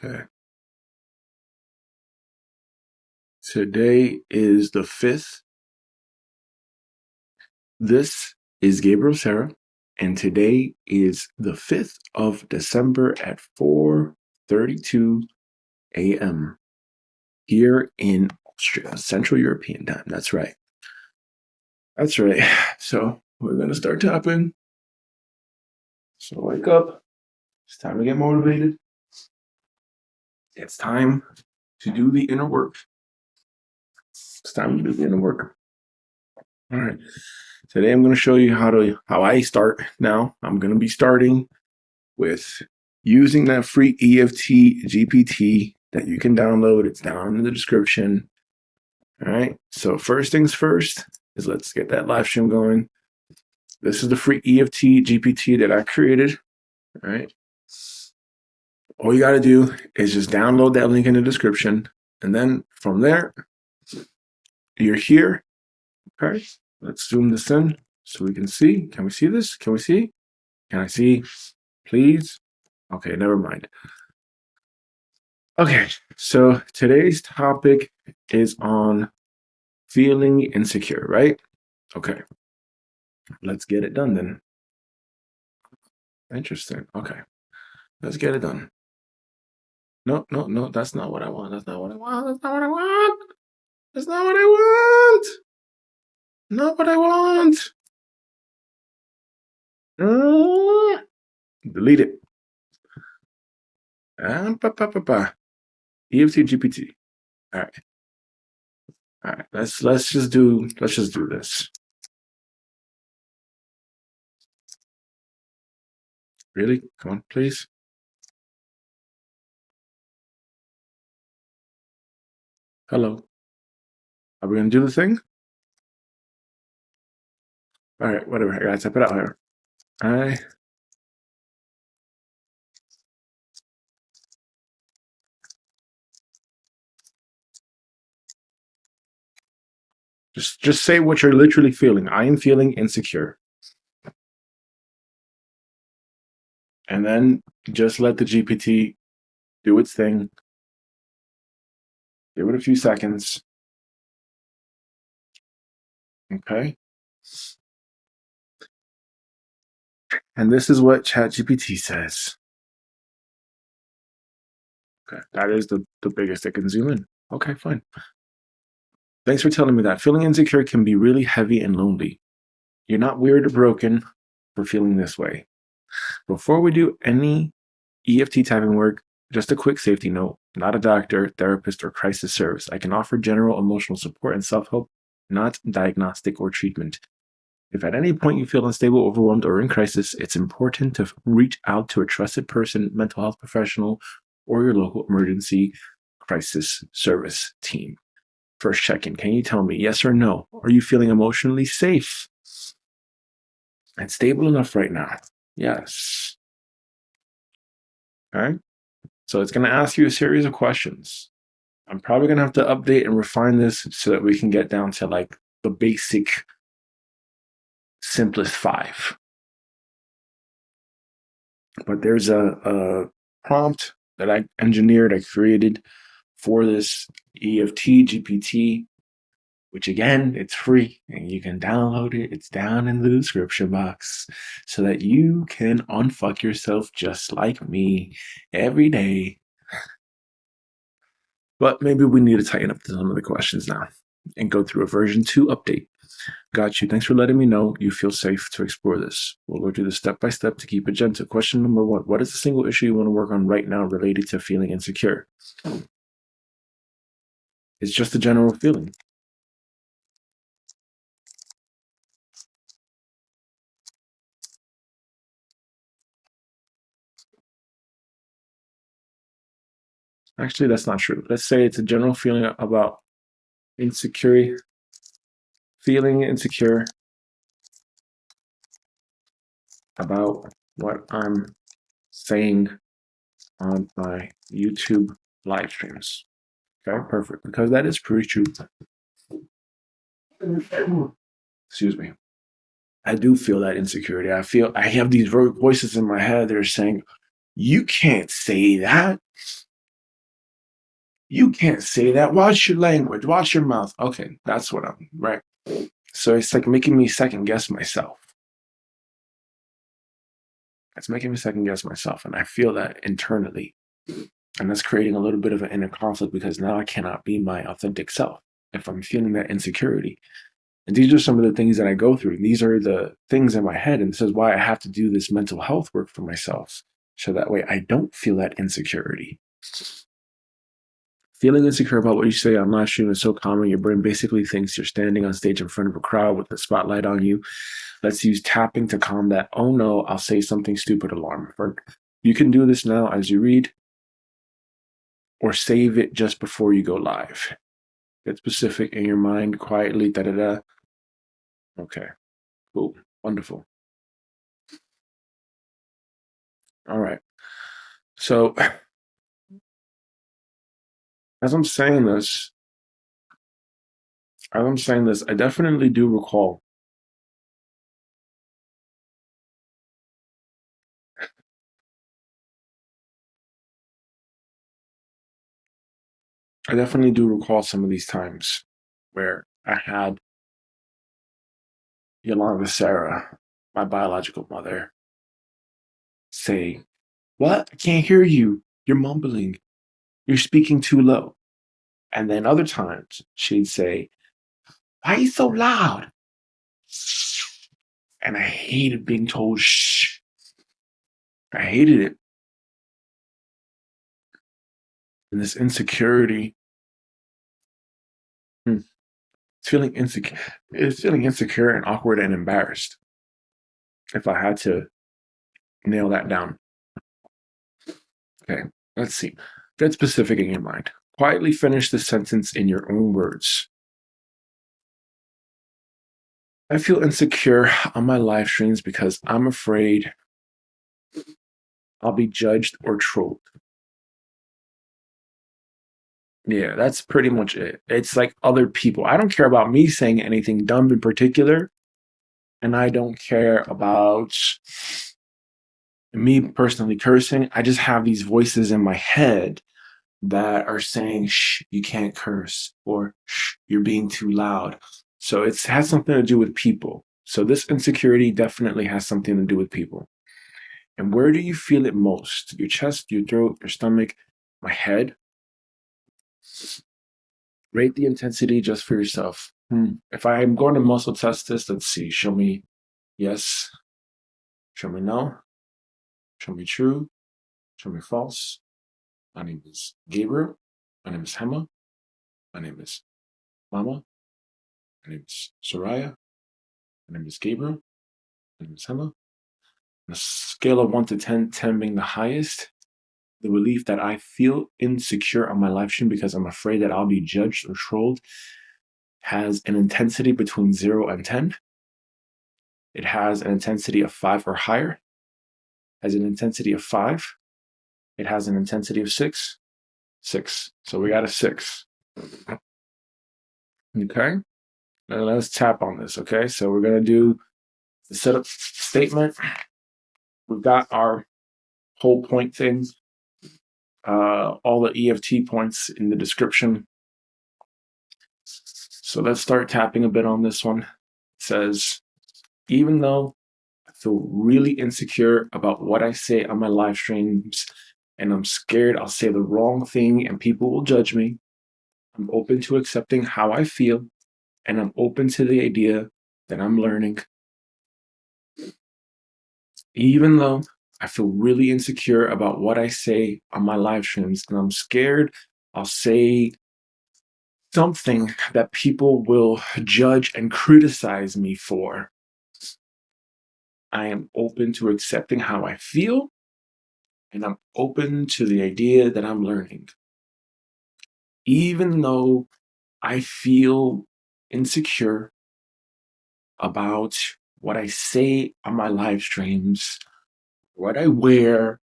Okay. Today is the 5th. This is Gabriel Sarah, and today is the 5th of December at 4:32 a.m. here in Austria, Central European time. That's right. That's right. So we're going to start tapping. So wake up. It's time to get motivated. It's time to do the inner work. It's time to do the inner work. All right. Today I'm going to show you how I start now. I'm going to be starting with using that free EFT GPT that you can download. It's down in the description. All right. So first things first is let's get that live stream going. This is the free EFT GPT that I created. All right. All you got to do is just download that link in the description. And then from there, you're here. Okay. Let's zoom this in so we can see. Can we see this? Can we see? Can I see? Please? Okay, never mind. Okay, so today's topic is on feeling insecure, right? Okay, let's get it done then. Interesting. Okay, let's get it done. No, that's not what I want. That's not what I want. That's not what I want. That's not what I want. Not what I want. Delete it. EFT GPT. All right. All right. Let's just do this. Really? Come on, please. Hello. Are we gonna do the thing? All right, whatever. I gotta type it out here. Just say what you're literally feeling. I am feeling insecure. And then just let the GPT do its thing. Give it a few seconds. Okay. And this is what ChatGPT says. Okay, that is the biggest it can zoom in. Okay, fine. Thanks for telling me that. Feeling insecure can be really heavy and lonely. You're not weird or broken for feeling this way. Before we do any EFT tapping work, just a quick safety note. Not a doctor, therapist, or crisis service. I can offer general emotional support and self-help, not diagnostic or treatment. If at any point you feel unstable, overwhelmed, or in crisis, it's important to reach out to a trusted person, mental health professional, or your local emergency crisis service team. First check-in. Can you tell me, yes or no? Are you feeling emotionally safe and stable enough right now? Yes. All right. So it's going to ask you a series of questions. I'm probably going to have to update and refine this so that we can get down to like the basic, simplest 5. But there's a prompt that I engineered, I created for this EFT GPT, which again, it's free and you can download it. It's down in the description box so that you can unfuck yourself just like me every day. But maybe we need to tighten up some of the questions now and go through a version 2 update. Got you. Thanks for letting me know you feel safe to explore this. We'll go through this step by step to keep it gentle. Question number 1. What is the single issue you want to work on right now related to feeling insecure? It's just a general feeling. Actually, that's not true. Let's say it's a general feeling about insecurity, feeling insecure about what I'm saying on my YouTube live streams. Okay, perfect. Because that is pretty true. Excuse me. I do feel that insecurity. I have these voices in my head that are saying, you can't say that. You can't say that. Watch your language. Watch your mouth. Okay, that's what I'm, right? So it's like making me second guess myself. It's making me second guess myself. And I feel that internally. And that's creating a little bit of an inner conflict because now I cannot be my authentic self if I'm feeling that insecurity. And these are some of the things that I go through. These are the things in my head. And this is why I have to do this mental health work for myself. So that way I don't feel that insecurity. Feeling insecure about what you say on live stream is so common. Your brain basically thinks you're standing on stage in front of a crowd with the spotlight on you. Let's use tapping to calm that, oh no, I'll say something stupid alarm. You can do this now as you read or save it just before you go live. Get specific in your mind quietly, da-da-da. Okay, cool, wonderful. All right, so as I'm saying this, I definitely do recall some of these times where I had Yolanda Sarah, my biological mother, say, "What? I can't hear you. You're mumbling. You're speaking too low." And then other times she'd say, "Why are you so loud?" And I hated being told shh. I hated it. And this insecurity, it's feeling insecure and awkward and embarrassed. If I had to nail that down. Okay, let's see. Get specific in your mind. Quietly finish the sentence in your own words. I feel insecure on my live streams because I'm afraid I'll be judged or trolled. Yeah, that's pretty much it. It's like other people. I don't care about me saying anything dumb in particular, and I don't care about me personally cursing. I just have these voices in my head that are saying, shh, you can't curse, or shh, you're being too loud. So it has something to do with people. So this insecurity definitely has something to do with people. And where do you feel it most? Your chest, your throat, your stomach, my head? Rate the intensity just for yourself. If I'm going to muscle test this, let's see. Show me yes. Show me no. Show me true. Show me false. My name is Gabriel. My name is Hema. My name is Mama. My name is Soraya. My name is Gabriel. My name is Hema. On a scale of 1 to 10, 10 being the highest, the belief that I feel insecure on my live stream because I'm afraid that I'll be judged or trolled has an intensity between 0 and 10. It has an intensity of 5 or higher. Has an intensity of 5. It has an intensity of 6. 6. So we got a 6. Okay. Now let's tap on this. Okay. So we're going to do the setup statement. We've got our whole point thing. All the EFT points in the description. So let's start tapping a bit on this one. It says, even though I feel really insecure about what I say on my live streams and I'm scared I'll say the wrong thing and people will judge me, I'm open to accepting how I feel and I'm open to the idea that I'm learning. Even though I feel really insecure about what I say on my live streams and I'm scared I'll say something that people will judge and criticize me for, I am open to accepting how I feel and I'm open to the idea that I'm learning. Even though I feel insecure about what I say on my live streams, what I wear,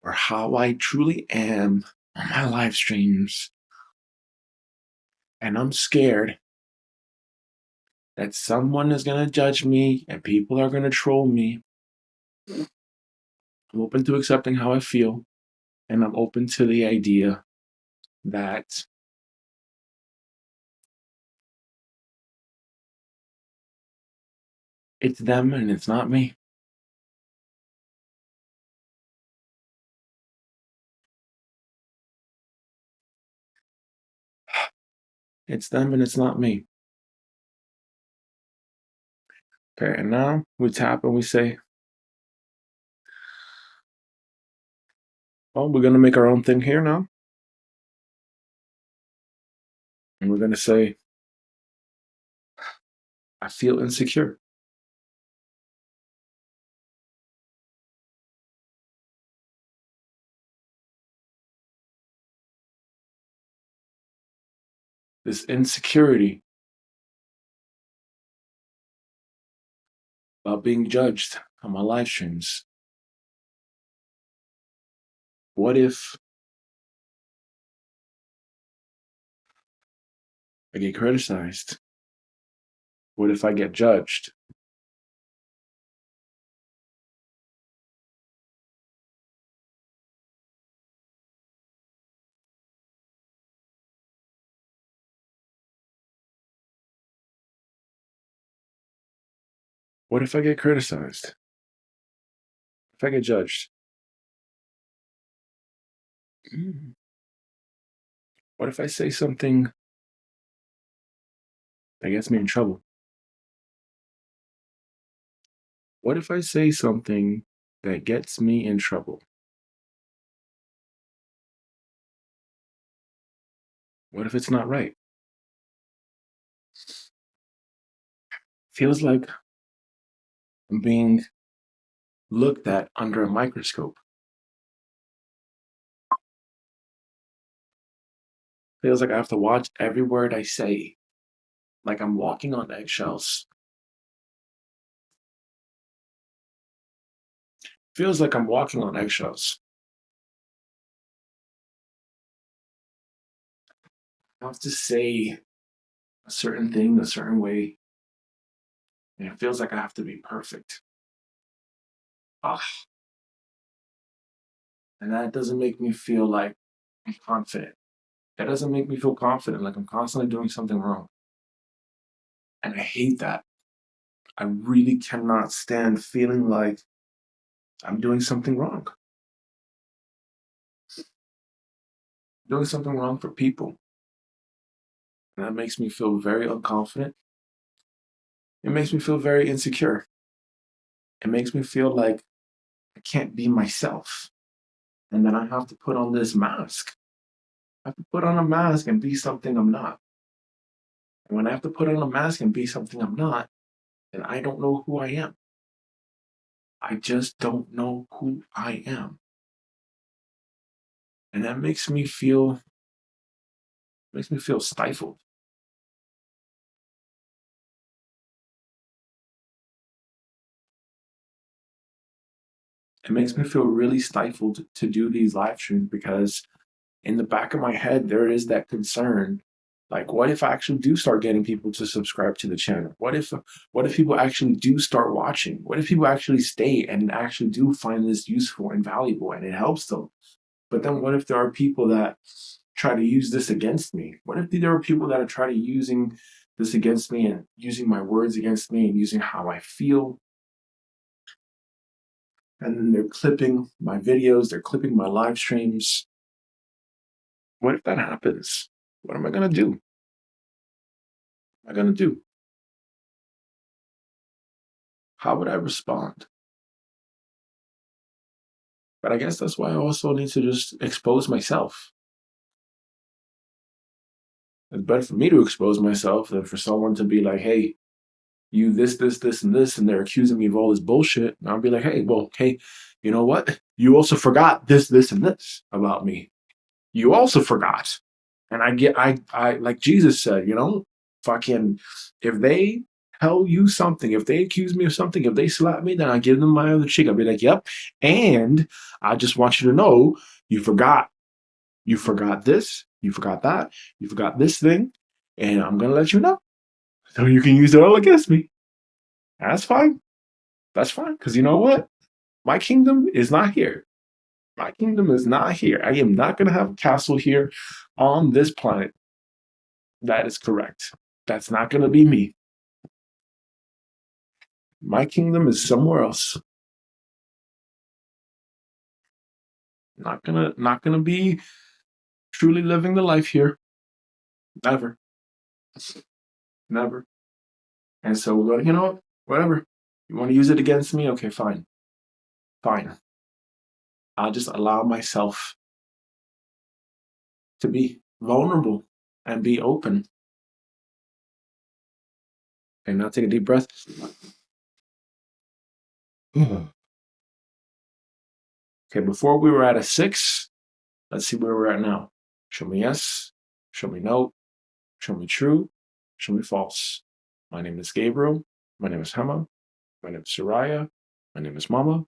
or how I truly am on my live streams, and I'm scared that someone is going to judge me and people are going to troll me, I'm open to accepting how I feel, and I'm open to the idea that it's them and it's not me. It's them and it's not me. Okay, and now we tap and we say, oh, we're going to make our own thing here now. And we're going to say, I feel insecure. This insecurity about being judged on my live streams. What if I get criticized? What if I get judged? What if I get criticized? If I get judged? What if I say something that gets me in trouble? What if I say something that gets me in trouble? What if it's not right? Feels like I'm being looked at under a microscope. Feels like I have to watch every word I say, like I'm walking on eggshells. Feels like I'm walking on eggshells. I have to say a certain thing a certain way, and it feels like I have to be perfect. Ah, and that doesn't make me feel like I'm confident. That doesn't make me feel confident, like I'm constantly doing something wrong. And I hate that. I really cannot stand feeling like I'm doing something wrong. Doing something wrong for people. And that makes me feel very unconfident. It makes me feel very insecure. It makes me feel like I can't be myself. And then I have to put on this mask. I have to put on a mask and be something I'm not. And when I have to put on a mask and be something I'm not, then I don't know who I am. I just don't know who I am. And that makes me feel stifled. It makes me feel really stifled to do these live streams because in the back of my head, there is that concern. Like, what if I actually do start getting people to subscribe to the channel? What if people actually do start watching? What if people actually stay and actually do find this useful and valuable and it helps them? But then what if there are people that try to use this against me? What if there are people that are trying to using this against me and using my words against me and using how I feel? And then they're clipping my videos, they're clipping my live streams. What if that happens? What am I going to do? What am I going to do? How would I respond? But I guess that's why I also need to just expose myself. It's better for me to expose myself than for someone to be like, hey, you this, and this, and they're accusing me of all this bullshit. And I'll be like, hey, well, hey, you know what? You also forgot this, and this about me. You also forgot. And I like Jesus said, fucking, if they tell you something, if they accuse me of something, if they slap me, then I give them my other cheek. I'll be like, yep. And I just want you to know you forgot. You forgot this, you forgot that, you forgot this thing, and I'm gonna let you know. So you can use it all against me. That's fine. That's fine. Because you know what? My kingdom is not here. My kingdom is not here. I am not going to have a castle here on this planet. That is correct. That's not going to be me. My kingdom is somewhere else. Not gonna be truly living the life here. Never. Never. And so we're going, you know what? Whatever. You want to use it against me? Okay, fine. Fine. I'll just allow myself to be vulnerable and be open. And now take a deep breath. Okay, before we were at a 6, let's see where we're at now. Show me yes, show me no, show me true, show me false. My name is Gabriel. My name is Hema. My name is Soraya. My name is Mama.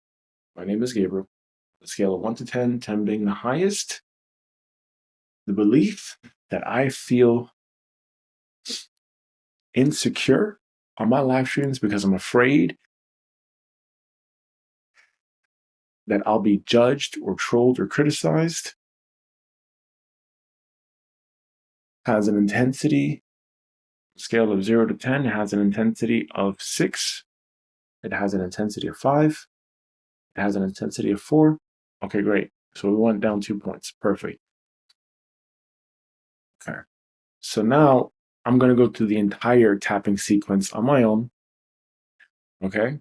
My name is Gabriel. A scale of 1 to 10, 10 being the highest. The belief that I feel insecure on my live streams because I'm afraid that I'll be judged or trolled or criticized has an intensity, scale of 0 to 10, it has an intensity of 6. It has an intensity of 5. It has an intensity of 4. Okay, great. So we went down 2 points. Perfect. Okay. So now I'm going to go through the entire tapping sequence on my own. Okay.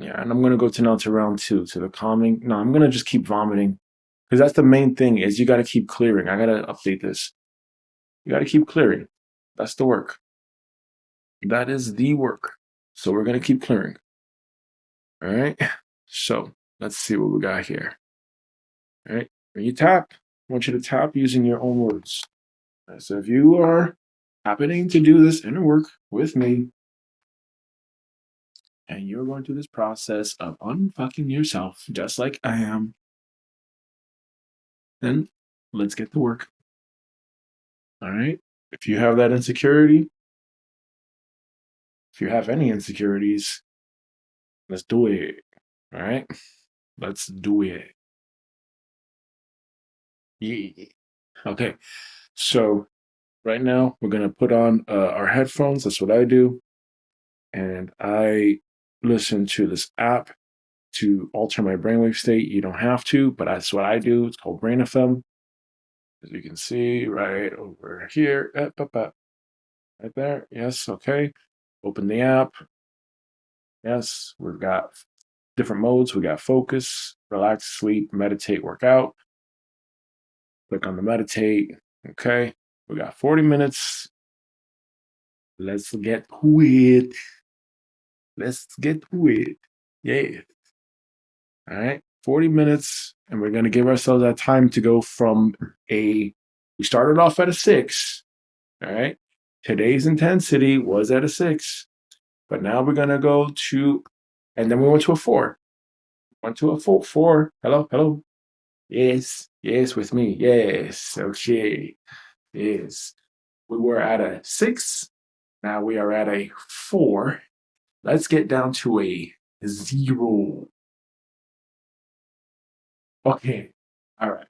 Yeah, and I'm going to go now to round 2, to the calming. No, I'm going to just keep vomiting. Because that's the main thing, is you got to keep clearing. I got to update this. You got to keep clearing. That's the work. That is the work. So we're going to keep clearing. All right. So let's see what we got here. All right. When you tap, I want you to tap using your own words. So if you are happening to do this inner work with me, and you're going through this process of unfucking yourself, just like I am, then let's get to work. All right. If you have that insecurity, if you have any insecurities, let's do it. All right. Let's do it. Yeah. Okay. So right now we're going to put on our headphones. That's what I do. And I listen to this app to alter my brainwave state. You don't have to, but that's what I do. It's called Brain FM. As you can see right over here. Right there. Yes. Okay. Open the app. Yes. We've got different modes. We got focus, relax, sleep, meditate, work out. Click on the meditate. Okay. We got 40 minutes. Let's get to it. Let's get to it. Yeah. All right. 40 minutes. And we're going to give ourselves that time to go from we started off at a 6. All right. Today's intensity was at a 6. But now we're going to go to, and then we went to a 4. Went to a 4. Hello. Yes. Yes, with me. Yes. Okay. Yes. We were at a 6. Now we are at a 4. Let's get down to a 0. Okay. All right.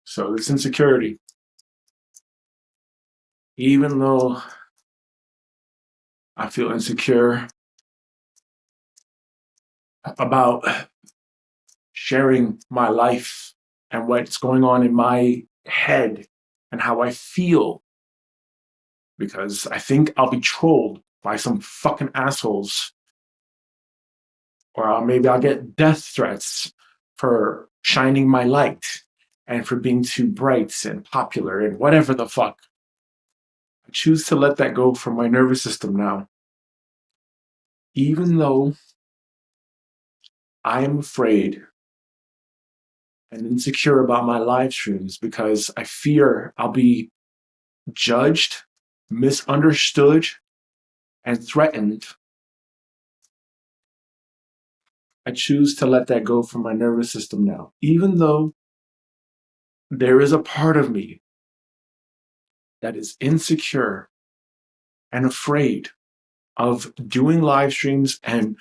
So this insecurity, even though I feel insecure about sharing my life and what's going on in my head and how I feel, because I think I'll be trolled by some fucking assholes, or maybe I'll get death threats for shining my light and for being too bright and popular and whatever the fuck. I choose to let that go from my nervous system now. Even though I am afraid and insecure about my live streams because I fear I'll be judged, misunderstood, and threatened, I choose to let that go from my nervous system now. Even though there is a part of me that is insecure and afraid of doing live streams and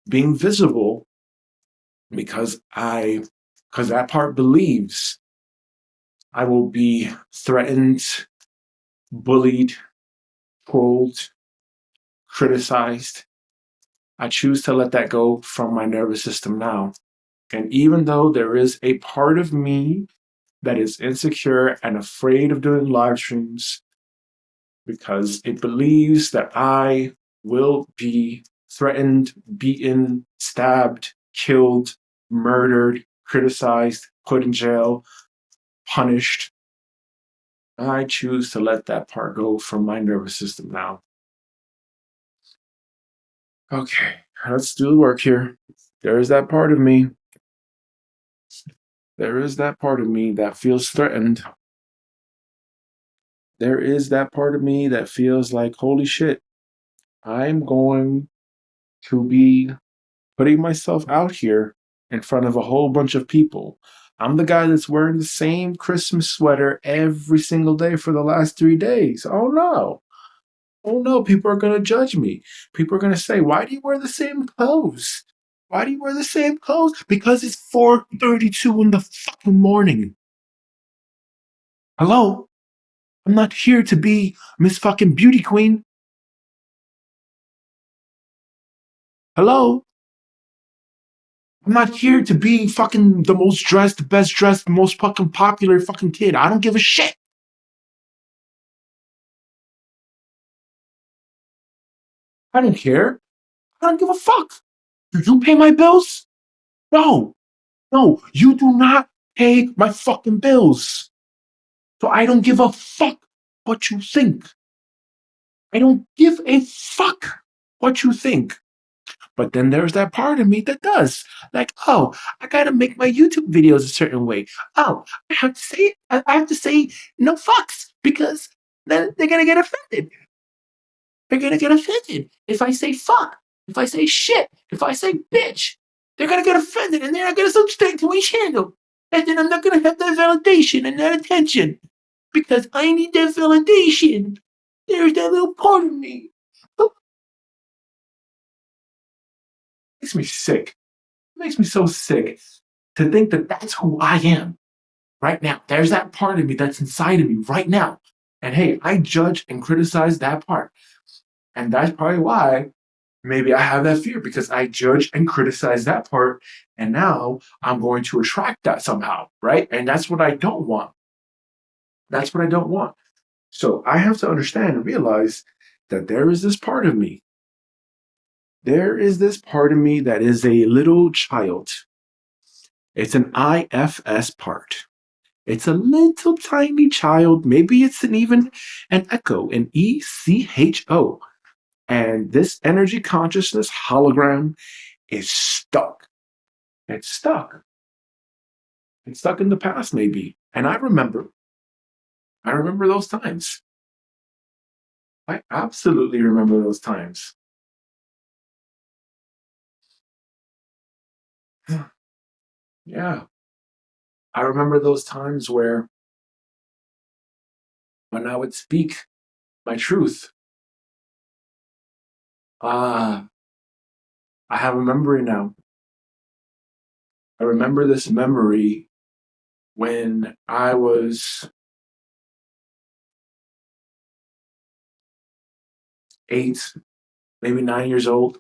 being visible because that part believes I will be threatened, bullied, trolled, criticized. I choose to let that go from my nervous system now. And even though there is a part of me that is insecure and afraid of doing live streams because it believes that I will be threatened, beaten, stabbed, killed, murdered, criticized, put in jail, punished, I choose to let that part go from my nervous system now. Okay, let's do the work here. There is that part of me. There is that part of me that feels threatened. There is that part of me that feels like, holy shit, I'm going to be putting myself out here in front of a whole bunch of people. I'm the guy that's wearing the same Christmas sweater every single day for the last 3 days. Oh no. Oh no, people are going to judge me. People are going to say, why do you wear the same clothes? Why do you wear the same clothes? Because it's 4:32 in the fucking morning. Hello? I'm not here to be Miss fucking Beauty Queen. Hello? I'm not here to be fucking the most dressed, the best dressed, the most fucking popular fucking kid. I don't give a shit. I don't care. I don't give a fuck. Do you pay my bills? No. No, you do not pay my fucking bills. So I don't give a fuck what you think. I don't give a fuck what you think. But then there's that part of me that does. Like, oh, I gotta make my YouTube videos a certain way. Oh, I have to say no fucks because then they're gonna get offended. They're gonna get offended if I say fuck, if I say shit, if I say bitch. They're gonna get offended and they're not gonna subscribe to each channel. And then I'm not gonna have that validation and that attention because I need that validation. There's that little part of me. Oh, it makes me sick. It makes me so sick to think that that's who I am right now. There's that part of me that's inside of me right now. And hey, I judge and criticize that part. And that's probably why maybe I have that fear because I judge and criticize that part. And now I'm going to attract that somehow, right? And that's what I don't want. That's what I don't want. So I have to understand and realize that there is this part of me. There is this part of me that is a little child. It's an IFS part. It's a little tiny child. Maybe it's even an echo, an ECHO. And this energy consciousness hologram is stuck. It's stuck. It's stuck in the past, maybe. And I remember those times. I absolutely remember those times. Yeah. I remember those times where when I would speak my truth, I have a memory now. I remember this memory when I was 8, maybe 9 years old,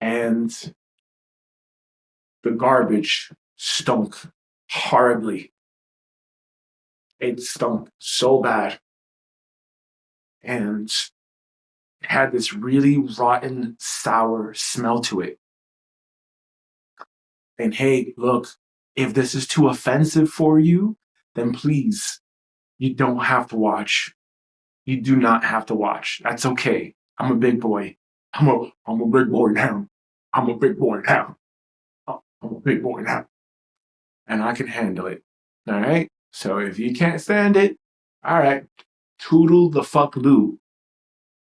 and the garbage stunk horribly. It stunk so bad. And it had this really rotten, sour smell to it. And hey, look, if this is too offensive for you, then please, you don't have to watch. You do not have to watch. That's okay. I'm a big boy. I'm a big boy now. I'm a big boy now. I'm a big boy now. And I can handle it. All right? So if you can't stand it, all right, toodle the fuck loo.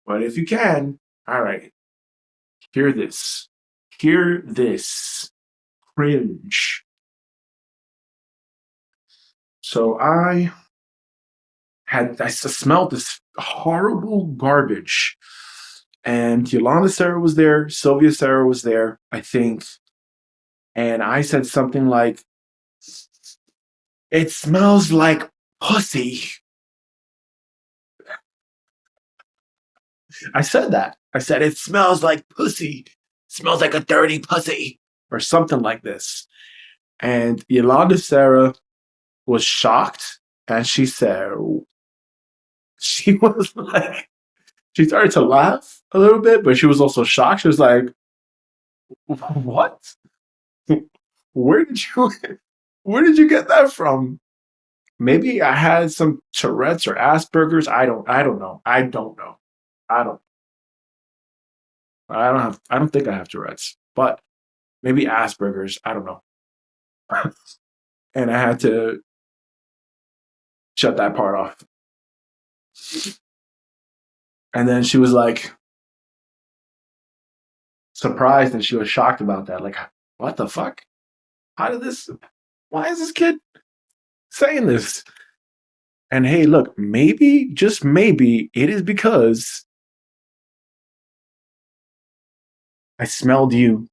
But if you can, all right, hear this. Hear this. Cringe. So I smelled this horrible garbage And Yolanda Sarah was there. Sylvia Sarah was there, I think. And I said something like, "It smells like pussy." I said that. I said, "It smells like pussy. It smells like a dirty pussy," or something like this. And Yolanda Sarah was shocked. And she said, she was like, she started to laugh a little bit, but she was also shocked. She was like, "What? Where did you, where did you get that from?" Maybe I had some Tourette's or Asperger's. I don't know. I don't know. I don't I don't think I have Tourette's, but maybe Asperger's. I don't know. And I had to shut that part off. And then she was like surprised and she was shocked about that. Like, what the fuck? Why is this kid saying this? And hey, look, maybe, just maybe, it is because I smelled you,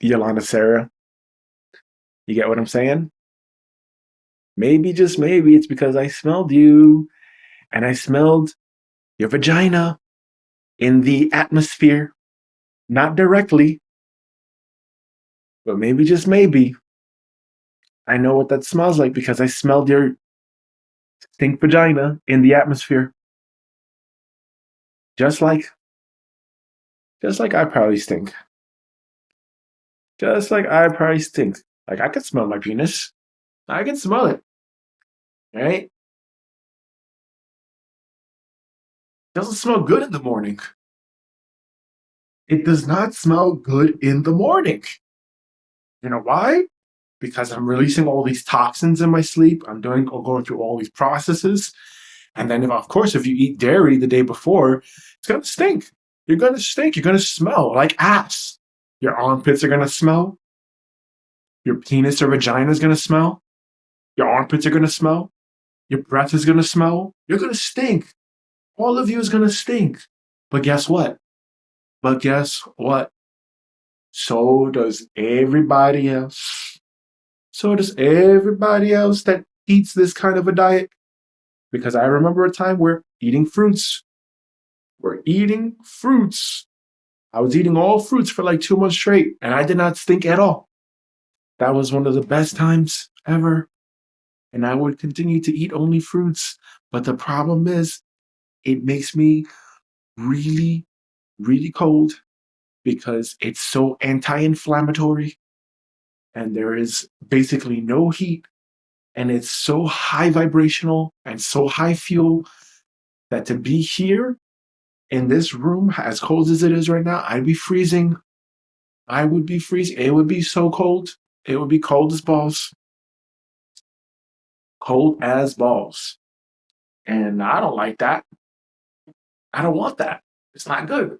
Yolanda Sarah. You get what I'm saying? Maybe, just maybe, it's because I smelled you and I smelled your vagina in the atmosphere. Not directly, but maybe, just maybe, I know what that smells like because I smelled your stink vagina in the atmosphere. Just like, just like I probably stink. Just like I probably stink. Like I could smell my penis. I can smell it. Right? Doesn't smell good in the morning. It does not smell good in the morning. You know why? Because I'm releasing all these toxins in my sleep. I'm going through all these processes. And then, of course, if you eat dairy the day before, it's going to stink. You're going to stink. You're going to smell like ass. Your armpits are going to smell. Your penis or vagina is going to smell. Your armpits are going to smell. Your breath is going to smell. You're going to stink. All of you is going to stink. But guess what? But guess what? So does everybody else. So does everybody else that eats this kind of a diet. Because I remember a time where eating fruits. We're eating fruits. I was eating all fruits for like 2 months straight, and I did not stink at all. That was one of the best times ever. And I would continue to eat only fruits. But the problem is, it makes me really, really cold because it's so anti-inflammatory and there is basically no heat and it's so high vibrational and so high fuel that to be here in this room as cold as it is right now, I'd be freezing. I would be freezing. It would be so cold. It would be cold as balls. Cold as balls. And I don't like that. I don't want that. It's not good.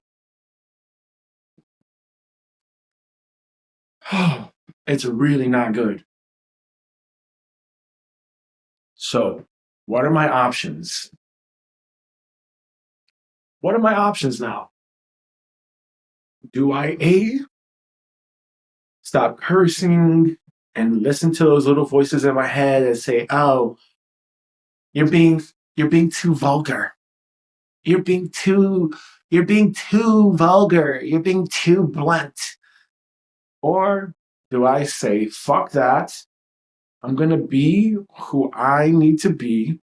It's really not good. So, what are my options? What are my options now? Do I A, stop cursing and listen to those little voices in my head and say, "Oh, you're being too vulgar. You're being too vulgar. You're being too blunt." Or do I say, "Fuck that. I'm going to be who I need to be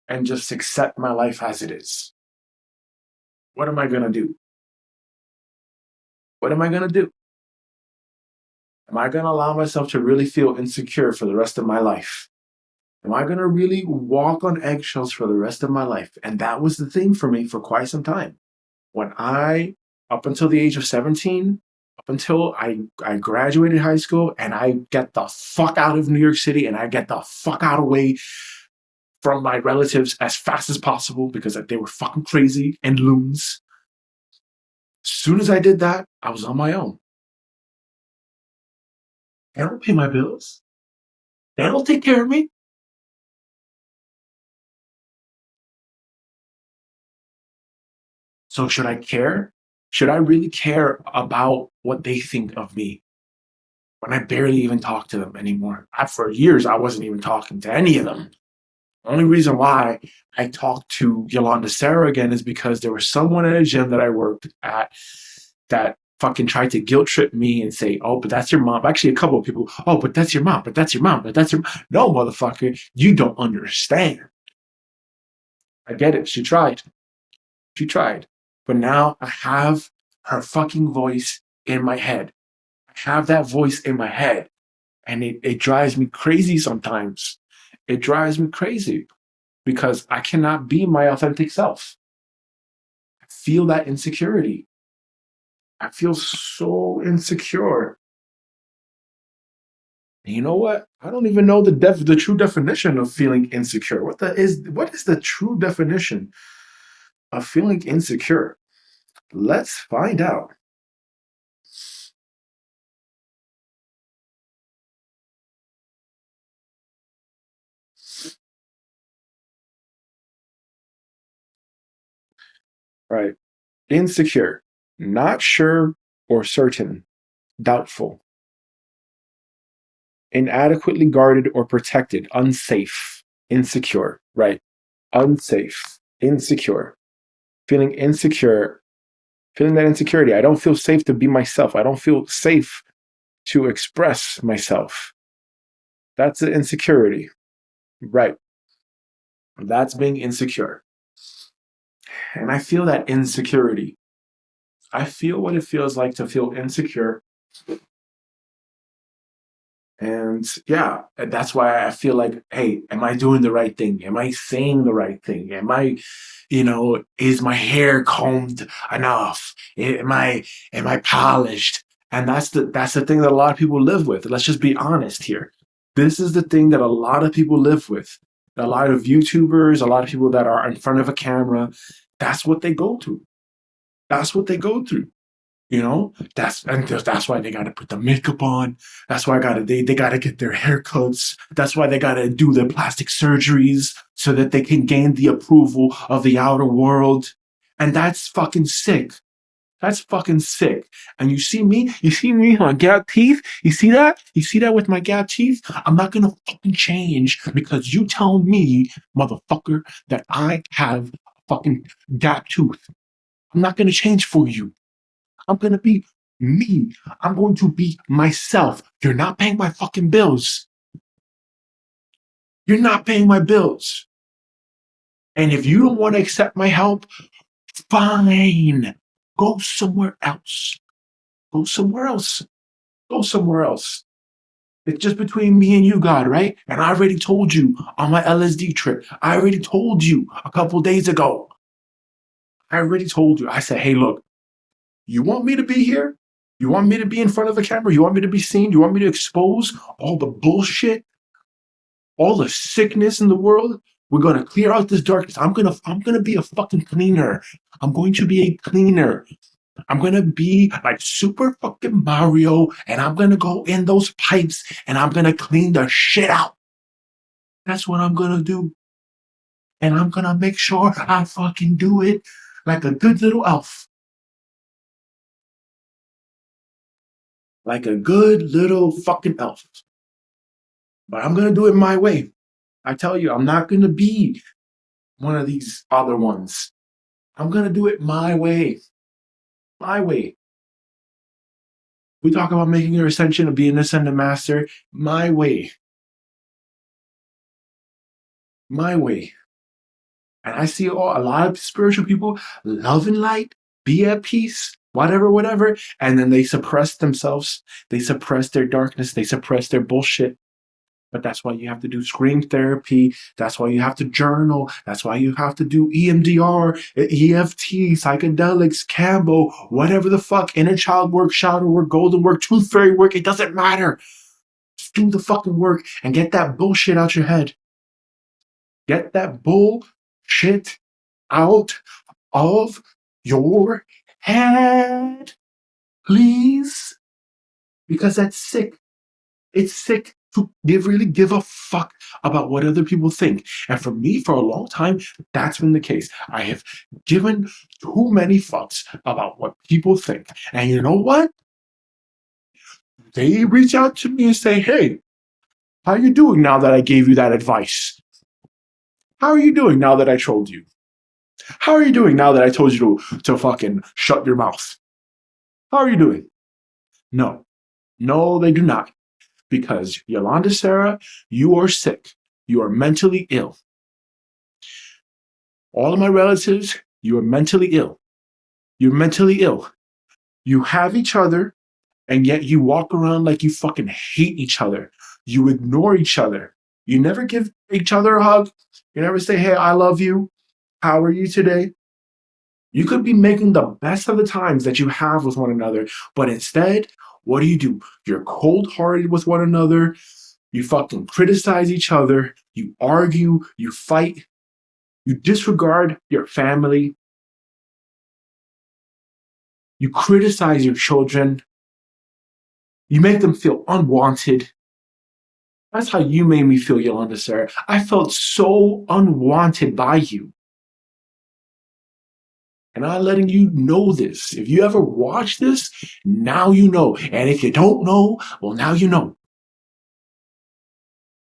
and just accept my life as it is"? What am I going to do? What am I going to do? Am I going to allow myself to really feel insecure for the rest of my life? Am I going to really walk on eggshells for the rest of my life? And that was the thing for me for quite some time. Up until the age of 17, up until I graduated high school and I get the fuck out of New York City and I get the fuck out away from my relatives as fast as possible because they were fucking crazy and loons. As soon as I did that, I was on my own. They don't pay my bills. They don't take care of me. So should I care? Should I really care about what they think of me when I barely even talk to them anymore? For years, I wasn't even talking to any of them. The only reason why I talked to Yolanda Sarah again is because there was someone at a gym that I worked at that fucking tried to guilt trip me and say, oh, but that's your mom. Actually, a couple of people, oh, but that's your mom, but that's your mom, but that's your mom. No, motherfucker, you don't understand. I get it. She tried. She tried. But now I have her fucking voice in my head. I have that voice in my head. And it drives me crazy sometimes. It drives me crazy because I cannot be my authentic self. I feel that insecurity. I feel so insecure. And you know what? I don't even know the true definition of feeling insecure. What is the true definition of feeling insecure? Let's find out. Right. Insecure. Not sure or certain. Doubtful. Inadequately guarded or protected. Unsafe. Insecure. Right. Unsafe. Insecure. Feeling insecure. Feeling that insecurity. I don't feel safe to be myself. I don't feel safe to express myself. That's the insecurity. Right. That's being insecure. And I feel that insecurity. I feel what it feels like to feel insecure. And yeah, that's why I feel like, hey, am I doing the right thing? Am I saying the right thing? Am I, is my hair combed enough? Am I polished? And that's the thing that a lot of people live with. Let's just be honest here. This is the thing that a lot of people live with. A lot of YouTubers, a lot of people that are in front of a camera, that's what they go through. That's what they go through. That's why they gotta put the makeup on. That's why they gotta get their haircuts. That's why they gotta do their plastic surgeries so that they can gain the approval of the outer world. And that's fucking sick. That's fucking sick. And you see me on gap teeth? You see that? You see that with my gap teeth? I'm not gonna fucking change because you tell me, motherfucker, that I have a fucking gap tooth. I'm not gonna change for you. I'm going to be me. I'm going to be myself. You're not paying my fucking bills. You're not paying my bills. And if you don't want to accept my help, fine. Go somewhere else. Go somewhere else. Go somewhere else. It's just between me and you, God, right? And I already told you on my LSD trip. I already told you a couple days ago. I already told you. I said, hey, look, you want me to be here? You want me to be in front of the camera? You want me to be seen? You want me to expose all the bullshit, all the sickness in the world? We're gonna clear out this darkness. I'm gonna be a fucking cleaner. I'm going to be a cleaner. I'm gonna be like Super fucking Mario, and I'm gonna go in those pipes and I'm gonna clean the shit out. That's what I'm gonna do. And I'm gonna make sure I fucking do it like a good little elf. Like a good little fucking elf. But I'm gonna do it my way. I tell you, I'm not gonna be one of these other ones. I'm gonna do it my way. My way. We talk about making your ascension and being an ascended master. My way. My way. And I see a lot of spiritual people love and light, be at peace, whatever. And then they suppress themselves. They suppress their darkness. They suppress their bullshit. But that's why you have to do scream therapy. That's why you have to journal. That's why you have to do EMDR, EFT, psychedelics, Cambo, whatever the fuck, inner child work, shadow work, golden work, tooth fairy work. It doesn't matter. Just do the fucking work and get that bullshit out your head. Get that bullshit out of your head, please. Because that's sick. It's sick. They really give a fuck about what other people think. And for me, for a long time, that's been the case. I have given too many fucks about what people think. And you know what? They reach out to me and say, hey, how are you doing now that I gave you that advice? How are you doing now that I trolled you? How are you doing now that I told you to fucking shut your mouth? How are you doing? No. No, they do not. Because Yolanda Sarah, you are sick. You are mentally ill. All of my relatives, you are mentally ill. You're mentally ill. You have each other, and yet you walk around like you fucking hate each other. You ignore each other. You never give each other a hug. You never say, hey, I love you. How are you today? You could be making the best of the times that you have with one another, but instead, what do? You're cold-hearted with one another. You fucking criticize each other. You argue. You fight. You disregard your family. You criticize your children. You make them feel unwanted. That's how you made me feel, Yolanda Sarah. I felt so unwanted by you. And I'm letting you know this. If you ever watch this, now you know. And if you don't know, well, now you know.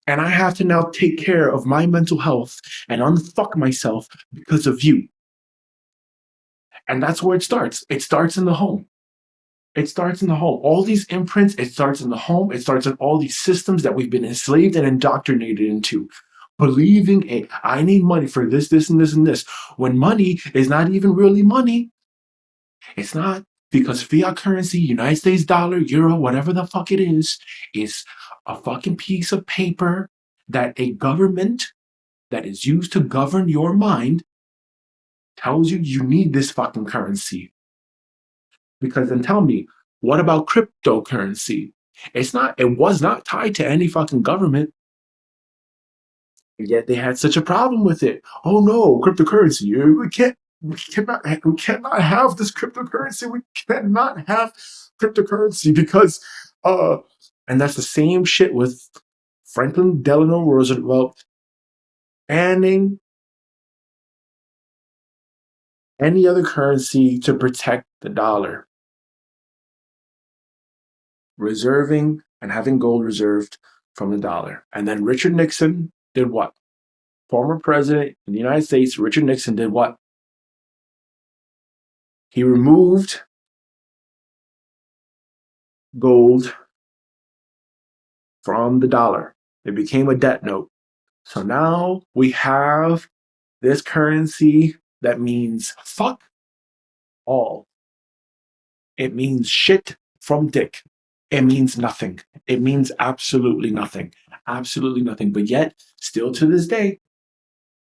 And I have to now take care of my mental health and unfuck myself because of you. And that's where it starts. It starts in the home. It starts in the home. All these imprints, it starts in the home. It starts in all these systems that we've been enslaved and indoctrinated into. Believing, hey, I need money for this, this, and this, and this. When money is not even really money. It's not, because fiat currency, United States dollar, euro, whatever the fuck it is a fucking piece of paper that a government that is used to govern your mind tells you you need this fucking currency. Because then tell me, what about cryptocurrency? It was not tied to any fucking government. And yet they had such a problem with it. Oh no, cryptocurrency. We cannot have this cryptocurrency. We cannot have cryptocurrency because and that's the same shit with Franklin Delano Roosevelt banning any other currency to protect the dollar. Reserving and having gold reserved from the dollar. And then Richard Nixon did what? Former president in the United States, Richard Nixon, did what? He removed gold from the dollar. It became a debt note. So now we have this currency that means fuck all. It means shit from dick. It means nothing. It means absolutely nothing. Absolutely nothing. But yet, still to this day,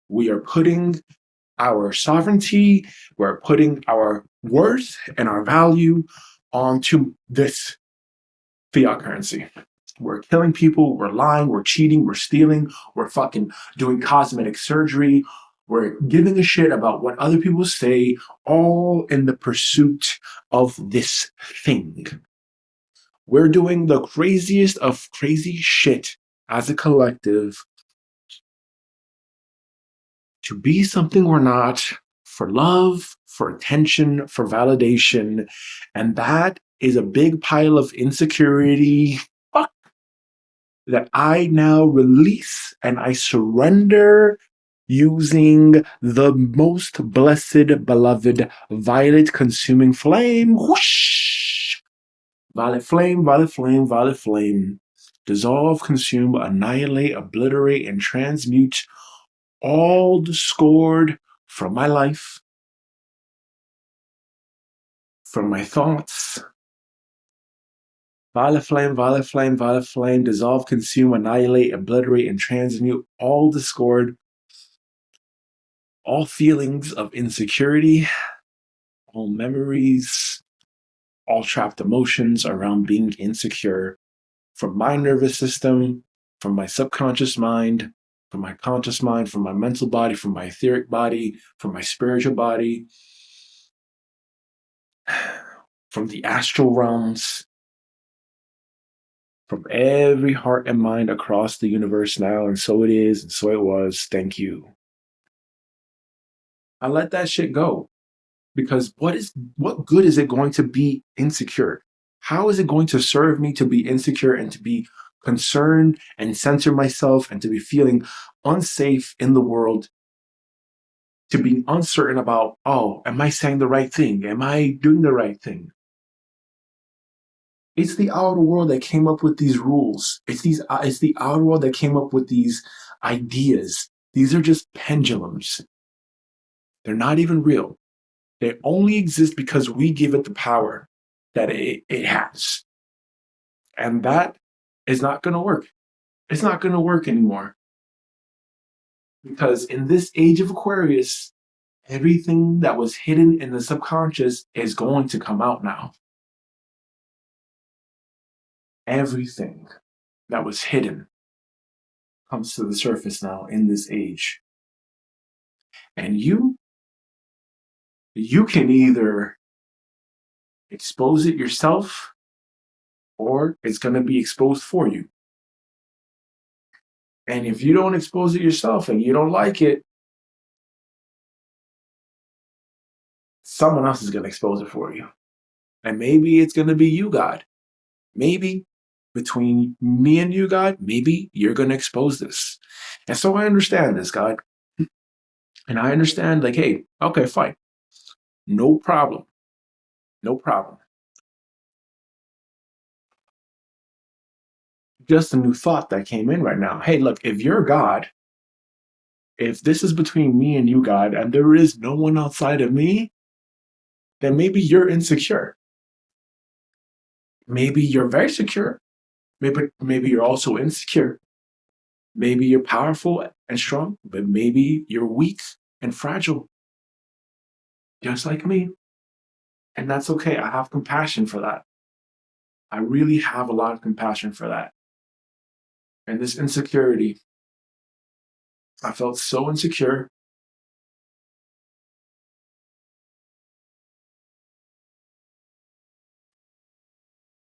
we are putting our sovereignty, we're putting our worth and our value onto this fiat currency. We're killing people, we're lying, we're cheating, we're stealing, we're fucking doing cosmetic surgery, we're giving a shit about what other people say, all in the pursuit of this thing. We're doing the craziest of crazy shit as a collective to be something we're not, for love, for attention, for validation. And that is a big pile of insecurity that I now release and I surrender using the most blessed, beloved, violet consuming flame. Whoosh! Violet flame, violet flame, violet flame. Dissolve, consume, annihilate, obliterate, and transmute all discord from my life, from my thoughts. Violet flame, violet flame, violet flame, dissolve, consume, annihilate, obliterate, and transmute all discord, all feelings of insecurity, all memories, all trapped emotions around being insecure from my nervous system, from my subconscious mind, from my conscious mind, from my mental body, from my etheric body, from my spiritual body, from the astral realms. from every heart and mind across the universe now, and so it is, and so it was. Thank you. I let that shit go. Because what good is it going to be insecure? How is it going to serve me to be insecure and to be concerned and censor myself and to be feeling unsafe in the world, to be uncertain about, oh, am I saying the right thing? Am I doing the right thing? It's the outer world that came up with these rules. It's the outer world that came up with these ideas. These are just pendulums. They're not even real. They only exist because we give it the power that it has. And that is not going to work. It's not going to work anymore. Because in this age of Aquarius, everything that was hidden in the subconscious is going to come out now. Everything that was hidden comes to the surface now in this age. And you can either expose it yourself or it's going to be exposed for you. And if you don't expose it yourself and you don't like it, someone else is going to expose it for you. And maybe it's going to be you, God. Maybe between me and you, God, maybe you're going to expose this. And so I understand this, God. And I understand, like, hey, okay, fine. No problem. No problem. Just a new thought that came in right now. Hey, look, if you're God, if this is between me and you, God, and there is no one outside of me, then maybe you're insecure. Maybe you're very secure. Maybe you're also insecure. Maybe you're powerful and strong, but maybe you're weak and fragile, just like me. And that's okay. I have compassion for that. I really have a lot of compassion for that. And this insecurity, I felt so insecure.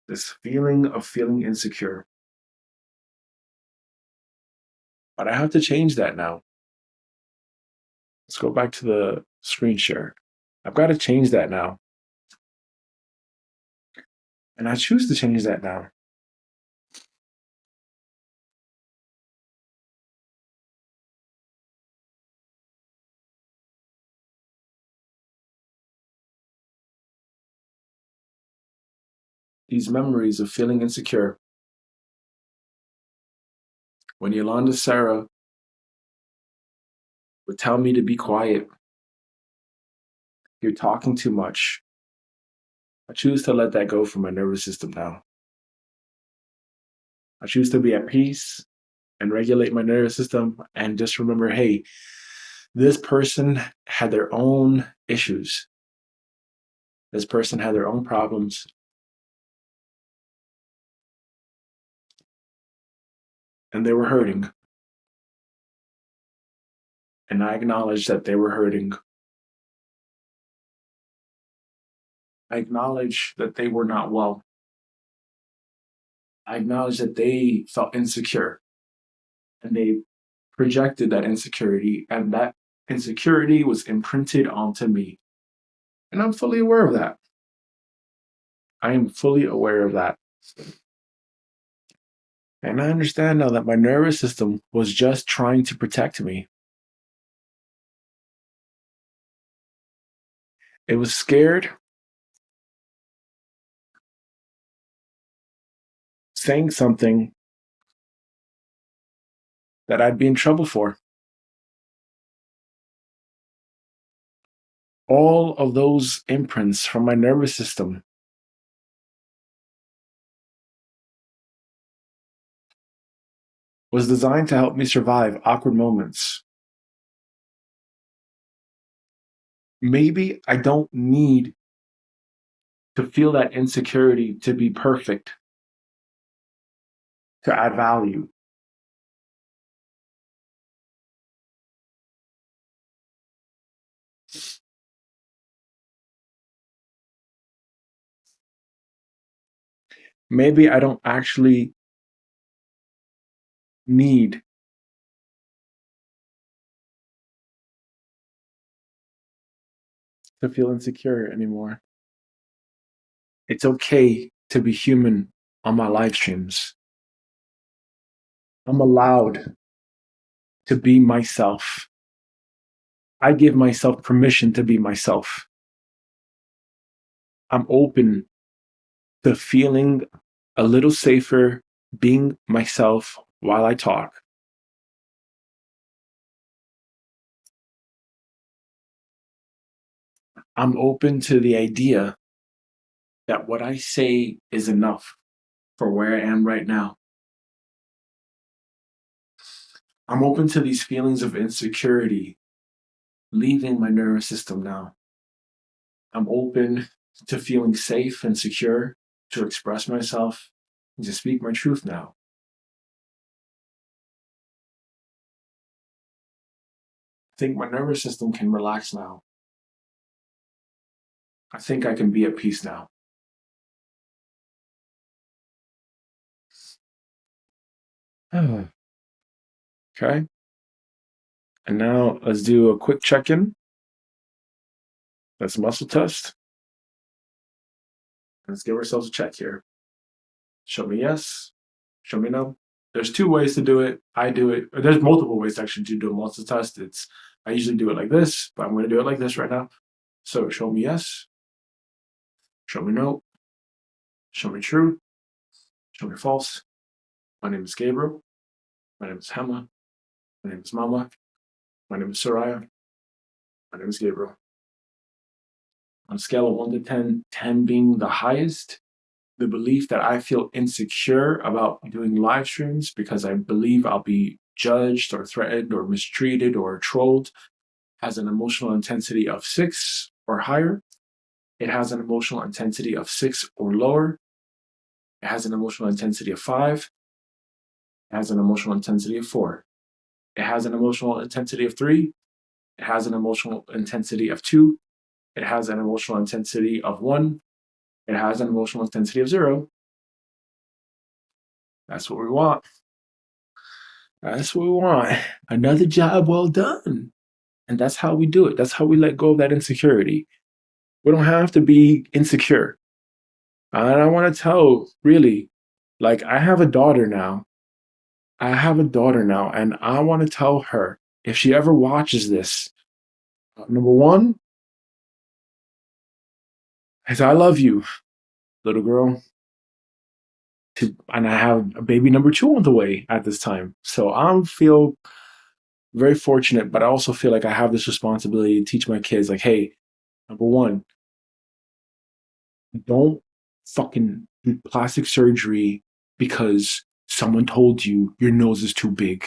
This feeling of feeling insecure. But I have to change that now. Let's go back to the screen share. I've got to change that now. And I choose to change that now. These memories of feeling insecure. When Yolanda Sarah would tell me to be quiet, you're talking too much. I choose to let that go from my nervous system now. I choose to be at peace and regulate my nervous system and just remember, hey, this person had their own issues. This person had their own problems. And they were hurting. And I acknowledged that they were hurting. I acknowledged that they were not well. I acknowledged that they felt insecure. And they projected that insecurity, and that insecurity was imprinted onto me. And I'm fully aware of that. I am fully aware of that. And I understand now that my nervous system was just trying to protect me. It was scared, saying something that I'd be in trouble for. All of those imprints from my nervous system was designed to help me survive awkward moments. Maybe I don't need to feel that insecurity to be perfect, to add value. Maybe I don't actually need to feel insecure anymore. It's okay to be human on my live streams. I'm allowed to be myself. I give myself permission to be myself. I'm open to feeling a little safer being myself while I talk. I'm open to the idea that what I say is enough for where I am right now. I'm open to these feelings of insecurity leaving my nervous system now. I'm open to feeling safe and secure to express myself and to speak my truth now. I think my nervous system can relax now. I think I can be at peace now. Okay. And now let's do a quick check-in. Let's muscle test. Let's give ourselves a check here. Show me yes. Show me no. There's two ways to do it. I do it. Or there's multiple ways actually to do a muscle test. I usually do it like this, but I'm going to do it like this right now. So show me yes. Show me no. Show me true. Show me false. My name is Gabriel. My name is Hema. My name is Mama. My name is Soraya. My name is Gabriel. On a scale of 1 to 10, 10 being the highest, the belief that I feel insecure about doing live streams because I believe I'll be judged or threatened or mistreated or trolled has an emotional intensity of 6 or higher. It has an emotional intensity of 6 or lower. It has an emotional intensity of 5. It has an emotional intensity of 4. It has an emotional intensity of 3. It has an emotional intensity of 2. It has an emotional intensity of 1. It has an emotional intensity of 0. That's what we want. That's what we want. Another job well done. And that's how we do it. That's how we let go of that insecurity. We don't have to be insecure. And I want to tell, really, like, I have a daughter now. And I want to tell her, if she ever watches this, number one, is I love you, little girl. And I have a baby number 2 on the way at this time. So I feel very fortunate, but I also feel like I have this responsibility to teach my kids, like, hey, number one, don't fucking do plastic surgery because someone told you your nose is too big.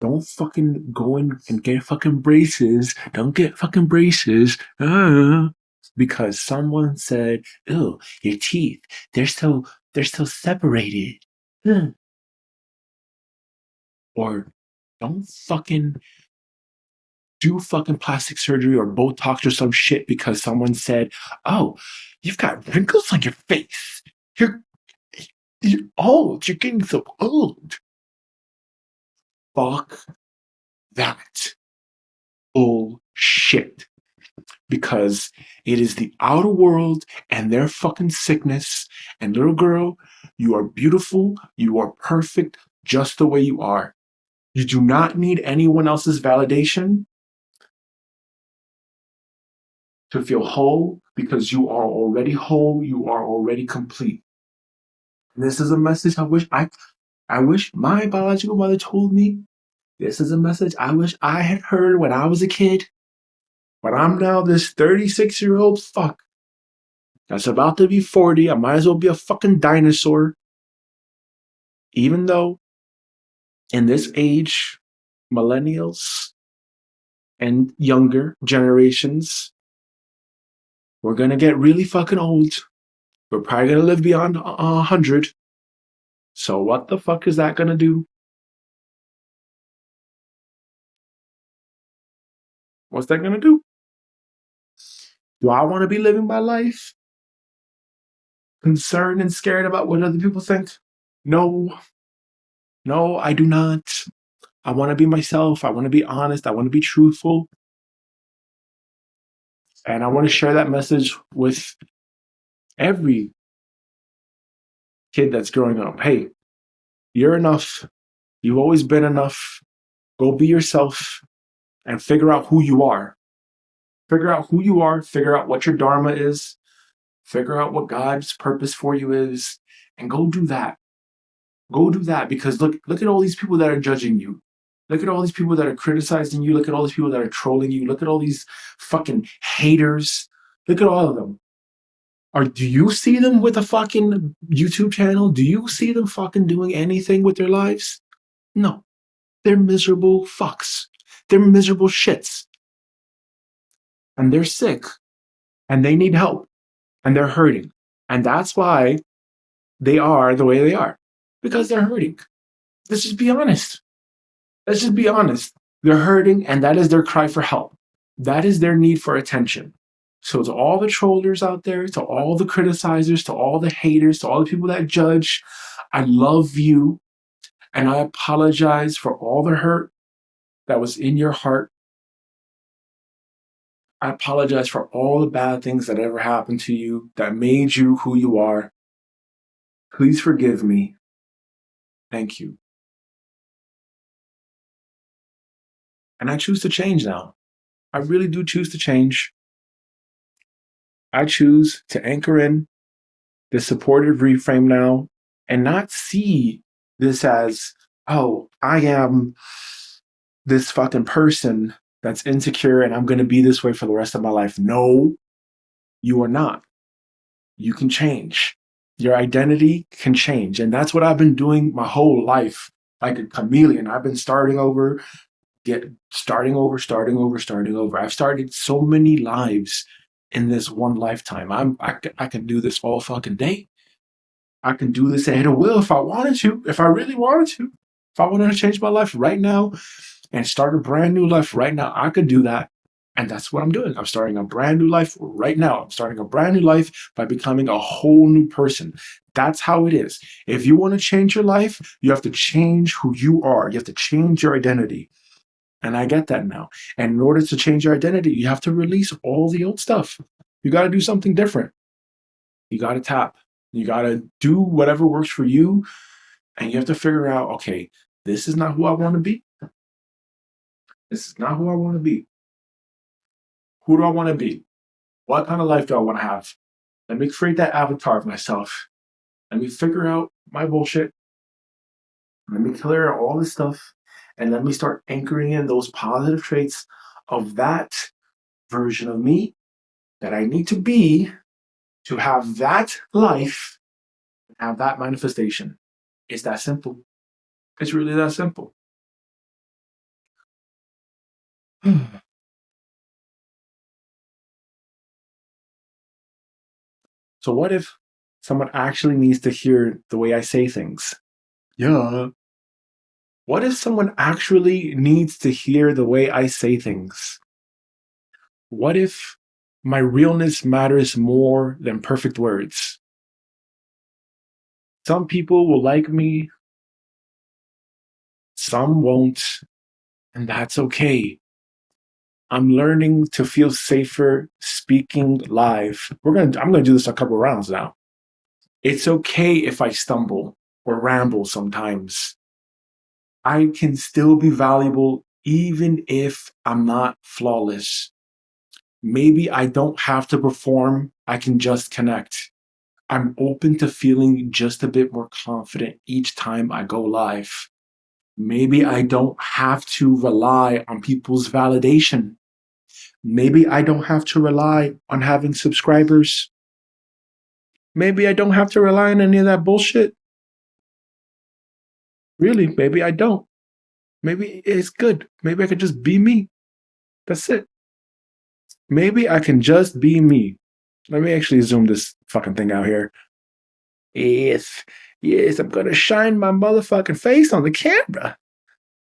Don't fucking go in and get fucking braces. Don't get fucking braces. Because someone said, "Oh, your teeth, they're so separated." Or don't fucking do fucking plastic surgery or Botox or some shit because someone said, "Oh, you've got wrinkles on your face. You're old. You're getting so old." Fuck that bullshit. Because it is the outer world and their fucking sickness. And little girl, you are beautiful. You are perfect just the way you are. You do not need anyone else's validation to feel whole because you are already whole. You are already complete. And this is a message I wish my biological mother told me. This is a message I wish I had heard when I was a kid. But I'm now this 36-year-old fuck that's about to be 40. I might as well be a fucking dinosaur. Even though in this age, millennials and younger generations, we're going to get really fucking old. We're probably going to live beyond 100. So what the fuck is that going to do? What's that going to do? Do I want to be living my life concerned and scared about what other people think? No. No, I do not. I want to be myself. I want to be honest. I want to be truthful. And I want to share that message with every kid that's growing up. Hey, you're enough. You've always been enough. Go be yourself and figure out who you are. Figure out who you are. Figure out what your dharma is. Figure out what God's purpose for you is. And go do that. Go do that, because look at all these people that are judging you. Look at all these people that are criticizing you. Look at all these people that are trolling you. Look at all these fucking haters. Look at all of them. Do you see them with a fucking YouTube channel? Do you see them fucking doing anything with their lives? No. They're miserable fucks. They're miserable shits. And they're sick. And they need help. And they're hurting. And that's why they are the way they are. Because they're hurting. Let's just be honest. Let's just be honest. They're hurting, and that is their cry for help. That is their need for attention. So to all the trollers out there, to all the criticizers, to all the haters, to all the people that judge, I love you, and I apologize for all the hurt that was in your heart. I apologize for all the bad things that ever happened to you that made you who you are. Please forgive me. Thank you. And I choose to change now. I really do choose to change. I choose to anchor in this supportive reframe now and not see this as, oh, I am this fucking person that's insecure and I'm going to be this way for the rest of my life. No, you are not. You can change. Your identity can change. And that's what I've been doing my whole life. Like a chameleon. I've been starting over. I've started so many lives in this one lifetime. I can do this all fucking day. I can do this at a will if I wanted to, if I really wanted to. If I wanted to change my life right now and start a brand new life right now, I could do that. And that's what I'm doing. I'm starting a brand new life right now. I'm starting a brand new life by becoming a whole new person. That's how it is. If you want to change your life, you have to change who you are. You have to change your identity. And I get that now. And in order to change your identity, you have to release all the old stuff. You got to do something different. You got to tap. You got to do whatever works for you. And you have to figure out, okay, this is not who I want to be. This is not who I want to be. Who do I want to be? What kind of life do I want to have? Let me create that avatar of myself. Let me figure out my bullshit. Let me clear out all this stuff. And let me start anchoring in those positive traits of that version of me that I need to be to have that life, have that manifestation. It's that simple. It's really that simple. So what if someone actually needs to hear the way I say things? Yeah. What if someone actually needs to hear the way I say things? What if my realness matters more than perfect words? Some people will like me, some won't, and that's okay. I'm learning to feel safer speaking live. I'm gonna do this a couple rounds now. It's okay if I stumble or ramble sometimes. I can still be valuable even if I'm not flawless. Maybe I don't have to perform, I can just connect. I'm open to feeling just a bit more confident each time I go live. Maybe I don't have to rely on people's validation. Maybe I don't have to rely on having subscribers. Maybe I don't have to rely on any of that bullshit. Really, maybe I don't. Maybe it's good. Maybe I could just be me. That's it. Maybe I can just be me. Let me actually zoom this fucking thing out here. Yes, I'm gonna shine my motherfucking face on the camera.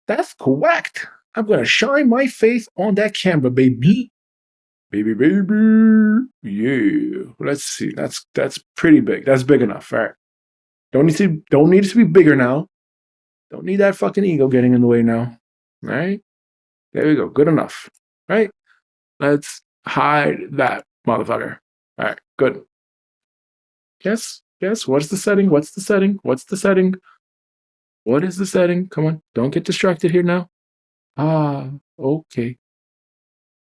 That's correct. I'm gonna shine my face on that camera, baby. Baby. Yeah. Let's see. That's pretty big. That's big enough. All right. Don't need it to be bigger now. Don't need that fucking ego getting in the way now. All right? There we go. Good enough. Right? Let's hide that motherfucker. All right, good. Yes. What's the setting? What's the setting? What's the setting? What is the setting? Come on. Don't get distracted here now. Ah, okay.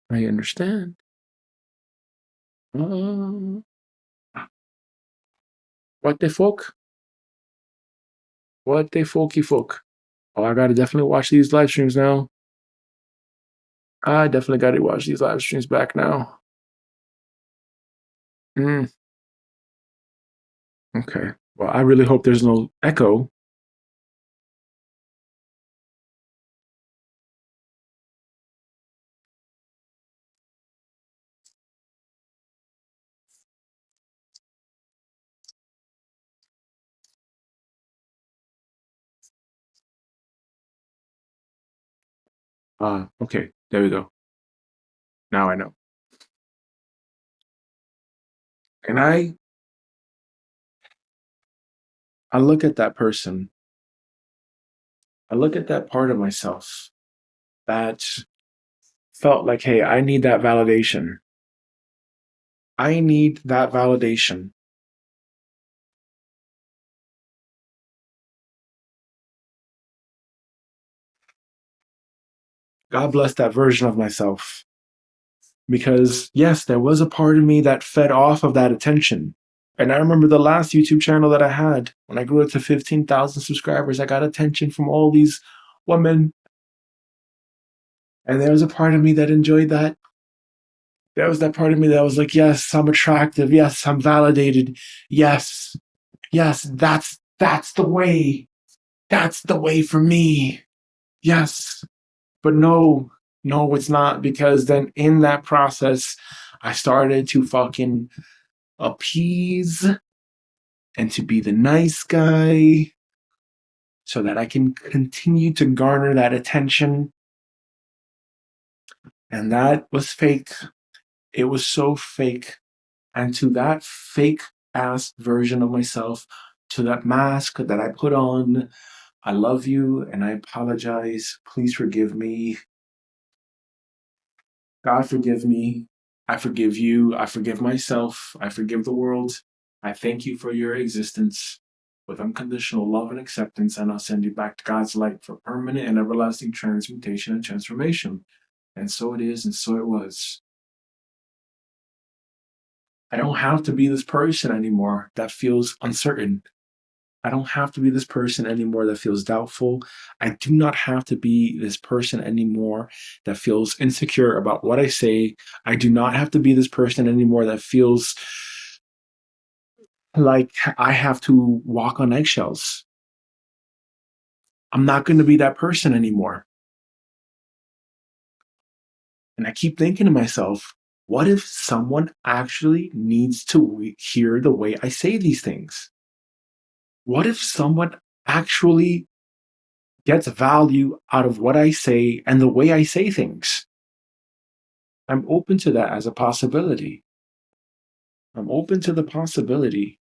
I understand. What the fuck? What the folky folk? Oh, I gotta definitely watch these live streams now. I definitely gotta watch these live streams back now. Okay. Well, I really hope there's no echo. Okay. There we go. Now I know. And I look at that person. I look at that part of myself that felt like, hey, I need that validation. I need that validation. God bless that version of myself. Because yes, there was a part of me that fed off of that attention. And I remember the last YouTube channel that I had, when I grew up to 15,000 subscribers, I got attention from all these women. And there was a part of me that enjoyed that. There was that part of me that was like, yes, I'm attractive. Yes, I'm validated. Yes, that's the way. That's the way for me. Yes. But no, it's not, because then in that process, I started to fucking appease and to be the nice guy so that I can continue to garner that attention. And that was fake. It was so fake. And to that fake ass version of myself, to that mask that I put on, I love you and I apologize. Please forgive me. God forgive me. I forgive you. I forgive myself. I forgive the world. I thank you for your existence with unconditional love and acceptance, and I'll send you back to God's light for permanent and everlasting transmutation and transformation. And so it is, and so it was. I don't have to be this person anymore that feels uncertain. I don't have to be this person anymore that feels doubtful. I do not have to be this person anymore that feels insecure about what I say. I do not have to be this person anymore that feels like I have to walk on eggshells. I'm not going to be that person anymore. And I keep thinking to myself, what if someone actually needs to hear the way I say these things? What if someone actually gets value out of what I say and the way I say things? I'm open to that as a possibility. I'm open to the possibility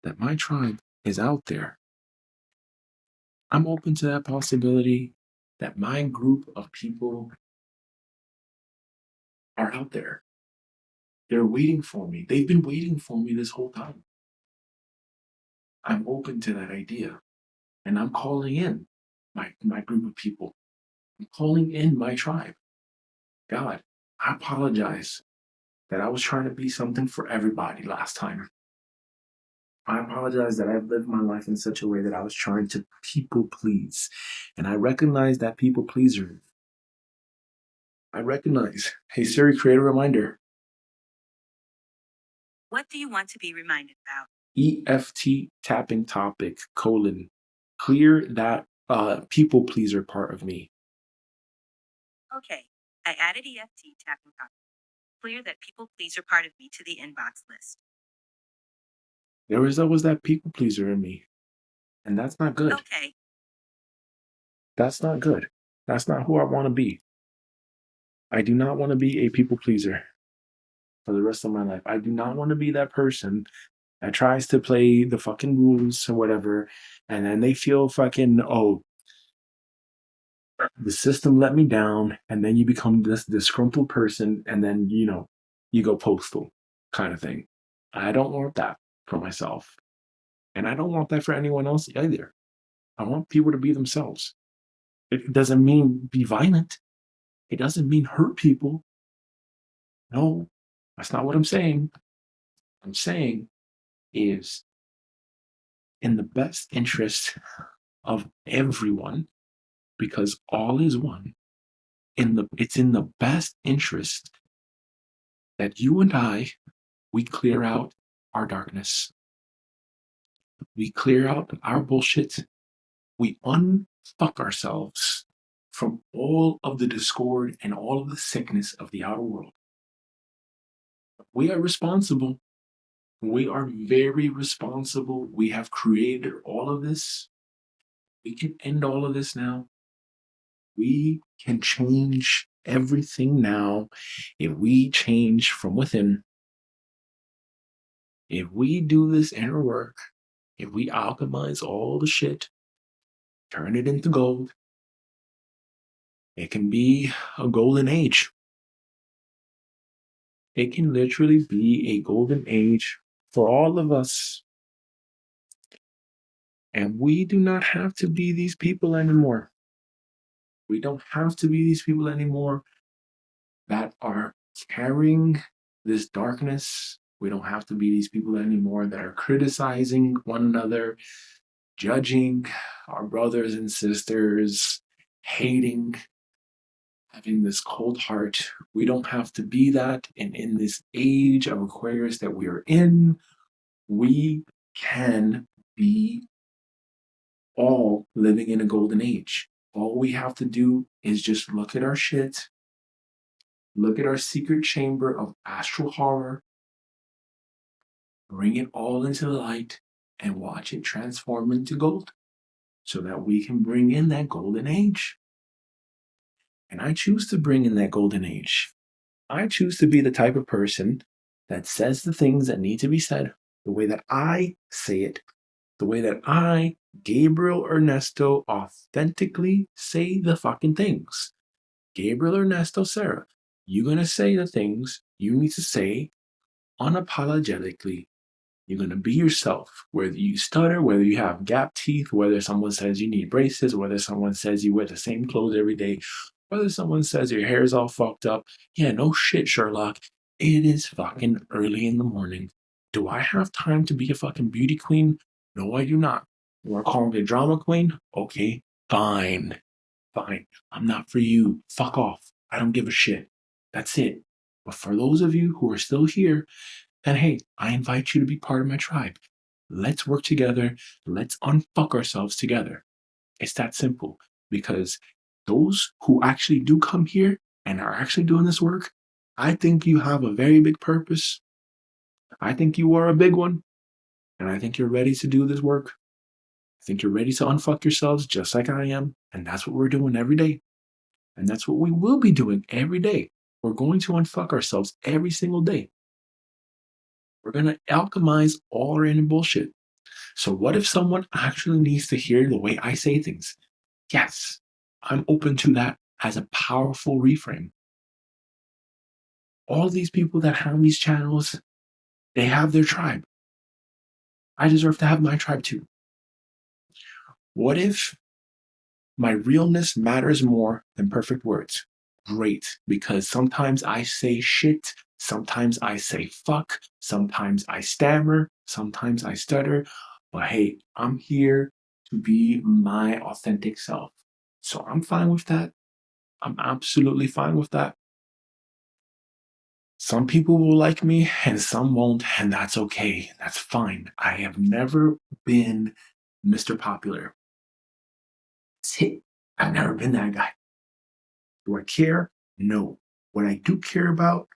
that my tribe is out there. I'm open to that possibility that my group of people are out there. They're waiting for me. They've been waiting for me this whole time. I'm open to that idea. And I'm calling in my group of people. I'm calling in my tribe. God, I apologize that I was trying to be something for everybody last time. I apologize that I've lived my life in such a way that I was trying to people please. And I recognize that people pleaser. I recognize. Hey Siri, create a reminder. What do you want to be reminded about? EFT tapping topic, : clear that people pleaser part of me. Okay, I added EFT Tapping topic. Clear that people pleaser part of me to the inbox list. There was always that people pleaser in me. And that's not good. Okay. That's not good. That's not who I want to be. I do not want to be a people pleaser for the rest of my life. I do not want to be that person that tries to play the fucking rules or whatever, and then they feel fucking, oh, the system let me down, and then you become this disgruntled person, and then you go postal kind of thing. I don't want that for myself, and I don't want that for anyone else either. I want people to be themselves. It doesn't mean be violent. It doesn't mean hurt people. No, that's not what I'm saying. What I'm saying is in the best interest of everyone, because all is one. It's in the best interest that you and we clear out our darkness. We clear out our bullshit. We unfuck ourselves from all of the discord and all of the sickness of the outer world. We are responsible. We are very responsible. We have created all of this. We can end all of this now. We can change everything now if we change from within. If we do this inner work, if we alchemize all the shit, turn it into gold, it can be a golden age. It can literally be a golden age for all of us. And we do not have to be these people anymore. We don't have to be these people anymore that are carrying this darkness. We don't have to be these people anymore that are criticizing one another, judging our brothers and sisters, hating, having this cold heart. We don't have to be that. And in this age of Aquarius that we are in, we can be all living in a golden age. All we have to do is just look at our shit, look at our secret chamber of astral horror, bring it all into the light, and watch it transform into gold so that we can bring in that golden age. And I choose to bring in that golden age. I choose to be the type of person that says the things that need to be said the way that I say it, the way that I, Gabriel Ernesto, authentically say the fucking things. Gabriel Ernesto Sarah, you're going to say the things you need to say unapologetically. You're going to be yourself, whether you stutter, whether you have gap teeth, whether someone says you need braces, whether someone says you wear the same clothes every day, whether someone says your hair's all fucked up. Yeah, no shit, Sherlock. It is fucking early in the morning. Do I have time to be a fucking beauty queen? No, I do not. You want to call me a drama queen? Okay, fine. Fine. I'm not for you. Fuck off. I don't give a shit. That's it. But for those of you who are still here, and hey, I invite you to be part of my tribe. Let's work together. Let's unfuck ourselves together. It's that simple. Because those who actually do come here and are actually doing this work, I think you have a very big purpose. I think you are a big one. And I think you're ready to do this work. I think you're ready to unfuck yourselves just like I am. And that's what we're doing every day. And that's what we will be doing every day. We're going to unfuck ourselves every single day. We're going to alchemize all our inner bullshit. So what if someone actually needs to hear the way I say things? Yes, I'm open to that as a powerful reframe. All these people that have these channels, they have their tribe. I deserve to have my tribe too. What if my realness matters more than perfect words? Great, because sometimes I say shit, sometimes I say fuck, sometimes I stammer, sometimes I stutter, but hey, I'm here to be my authentic self. So I'm fine with that. I'm absolutely fine with that. Some people will like me and some won't, and that's okay. That's fine. I have never been Mr. Popular. That's it. I've never been that guy. Do I care? No. What I do care about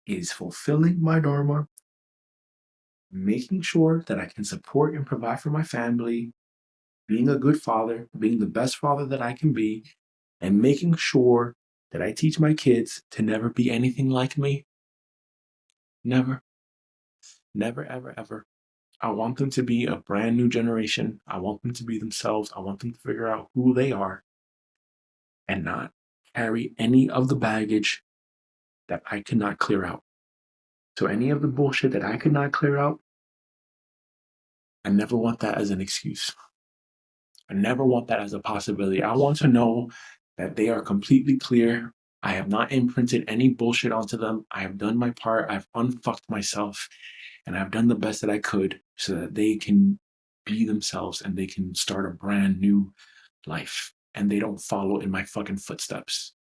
is fulfilling my dharma, making sure that I can support and provide for my family, being a good father, being the best father that I can be, and making sure that I teach my kids to never be anything like me. Never. Never, ever, ever. I want them to be a brand new generation. I want them to be themselves. I want them to figure out who they are and not carry any of the baggage that I could not clear out. So any of the bullshit that I could not clear out, I never want that as an excuse. I never want that as a possibility. I want to know that they are completely clear. I have not imprinted any bullshit onto them. I have done my part. I've unfucked myself, and I've done the best that I could so that they can be themselves and they can start a brand new life. And they don't follow in my fucking footsteps.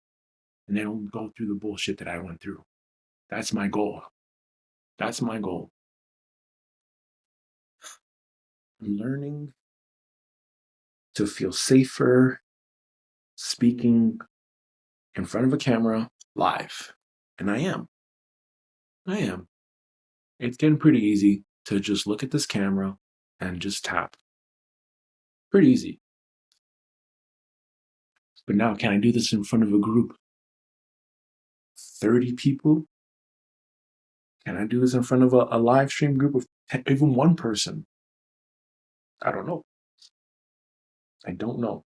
And they don't go through the bullshit that I went through. That's my goal. That's my goal. I'm learning to feel safer speaking in front of a camera live. And I am. It's getting pretty easy to just look at this camera and just tap. Pretty easy. But now, can I do this in front of a group? 30 people? Can I do this in front of a live stream group of even one person? I don't know. I don't know.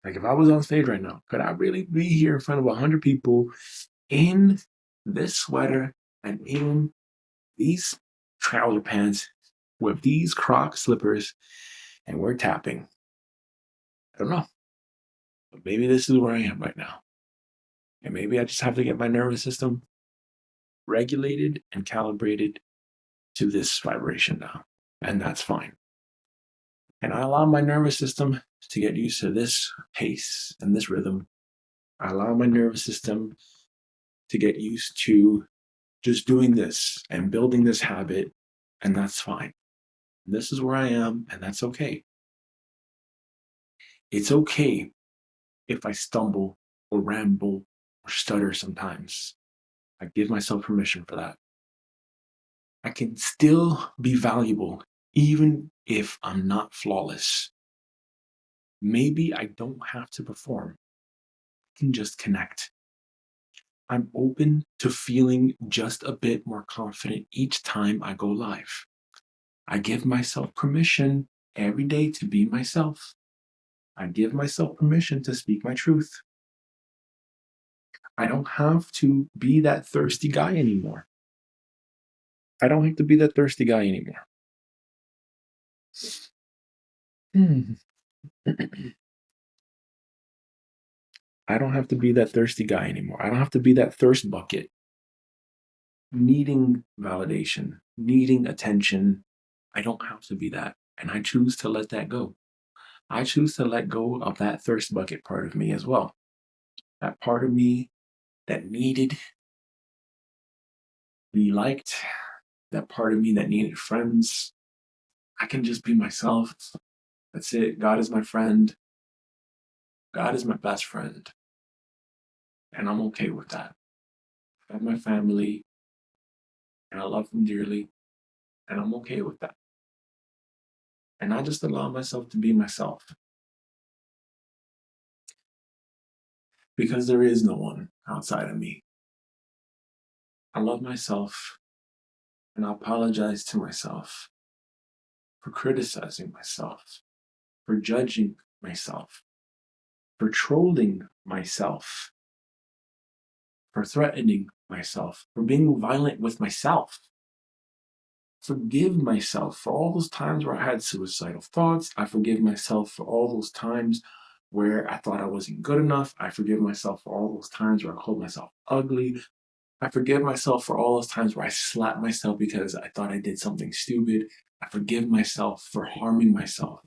Like, if I was on stage right now, could I really be here in front of 100 people in this sweater and in these trouser pants with these Croc slippers and we're tapping? I don't know. But maybe this is where I am right now. And maybe I just have to get my nervous system regulated and calibrated to this vibration now. And that's fine. And I allow my nervous system to get used to this pace and this rhythm. I allow my nervous system to get used to just doing this and building this habit, and that's fine. This is where I am, and that's okay. It's okay if I stumble or ramble or stutter sometimes. I give myself permission for that. I can still be valuable even if I'm not flawless. Maybe I don't have to perform. I can just connect. I'm open to feeling just a bit more confident each time I go live. I give myself permission every day to be myself. I give myself permission to speak my truth. I don't have to be that thirsty guy anymore. I don't have to be that thirsty guy anymore. I don't have to be that thirsty guy anymore. I don't have to be that thirst bucket, needing validation, needing attention. I don't have to be that. And I choose to let that go. I choose to let go of that thirst bucket part of me as well. That part of me that needed to be liked, that part of me that needed friends. I can just be myself. That's it. God is my friend. God is my best friend. And I'm okay with that. I have my family, and I love them dearly, and I'm okay with that. And I just allow myself to be myself. Because there is no one outside of me. I love myself, and I apologize to myself for criticizing myself, for judging myself, for trolling myself, for threatening myself, for being violent with myself. Forgive myself for all those times where I had suicidal thoughts. I forgive myself for all those times where I thought I wasn't good enough. I forgive myself for all those times where I called myself ugly. I forgive myself for all those times where I slapped myself because I thought I did something stupid. I forgive myself for harming myself.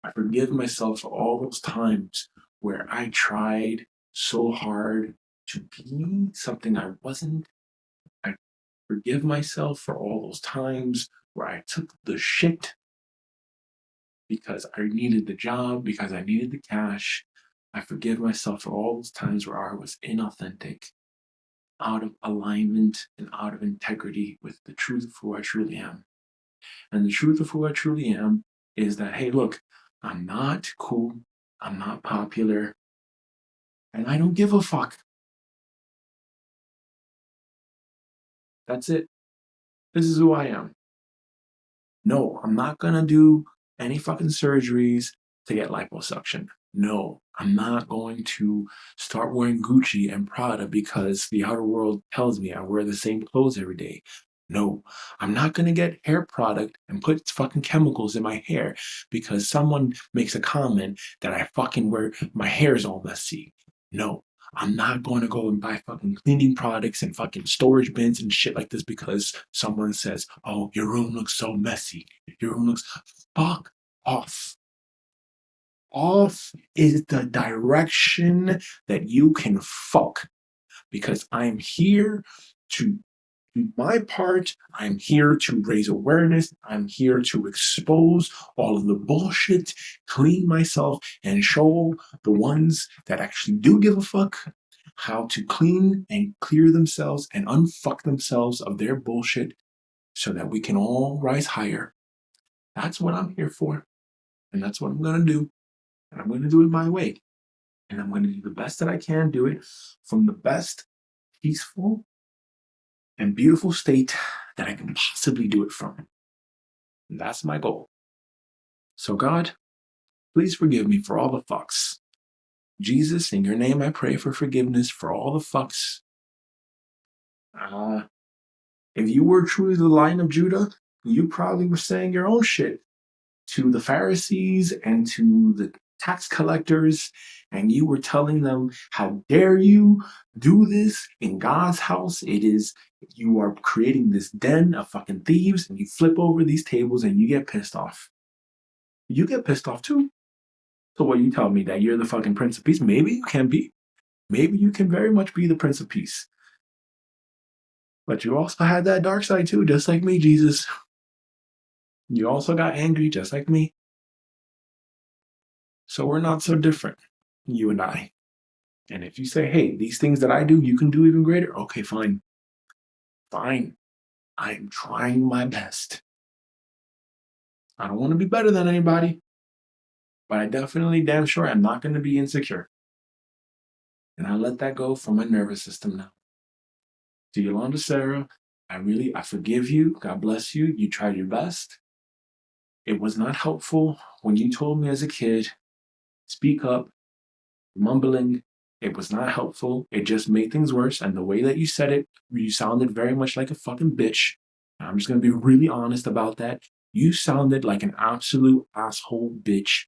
I forgive myself for all those times where I tried so hard to be something I wasn't. I forgive myself for all those times where I took the shit because I needed the job, because I needed the cash. I forgive myself for all those times where I was inauthentic, out of alignment and out of integrity with the truth of who I truly am. And the truth of who I truly am is that, hey, look, I'm not cool, I'm not popular, and I don't give a fuck. That's it. This is who I am. No, I'm not gonna do any fucking surgeries to get liposuction. No, I'm not going to start wearing Gucci and Prada because the outer world tells me I wear the same clothes every day. No, I'm not gonna get hair product and put fucking chemicals in my hair because someone makes a comment that I fucking wear my hair's all messy. No, I'm not going to go and buy fucking cleaning products and fucking storage bins and shit like this because someone says, oh, your room looks so messy. Your room looks. Fuck off. Off is the direction that you can fuck because I'm here to do my part. I'm here to raise awareness. I'm here to expose all of the bullshit, clean myself, and show the ones that actually do give a fuck how to clean and clear themselves and unfuck themselves of their bullshit so that we can all rise higher. That's what I'm here for. And that's what I'm going to do. And I'm going to do it my way. And I'm going to do the best that I can do it from the best peaceful and beautiful state that I can possibly do it from. And that's my goal. So, God, please forgive me for all the fucks. Jesus, in your name, I pray for forgiveness for all the fucks. If you were truly the Lion of Judah, you probably were saying your own shit to the Pharisees and to the tax collectors, and you were telling them, how dare you do this in God's house? It is, you are creating this den of fucking thieves, and you flip over these tables and you get pissed off. You get pissed off too. So what, you tell me that you're the fucking Prince of Peace? Maybe you can be. Maybe you can very much be the Prince of Peace. But you also had that dark side too, just like me, Jesus. You also got angry, just like me. So we're not so different, you and I. And if you say, hey, these things that I do, you can do even greater, okay, fine. Fine. I'm trying my best. I don't want to be better than anybody, but I definitely damn sure I'm not going to be insecure. And I let that go from my nervous system now. To Yolanda Sarah, I forgive you. God bless you. You tried your best. It was not helpful when you told me as a kid, speak up, mumbling. It was not helpful. It just made things worse. And the way that you said it, you sounded very much like a fucking bitch. I'm just going to be really honest about that. You sounded like an absolute asshole bitch.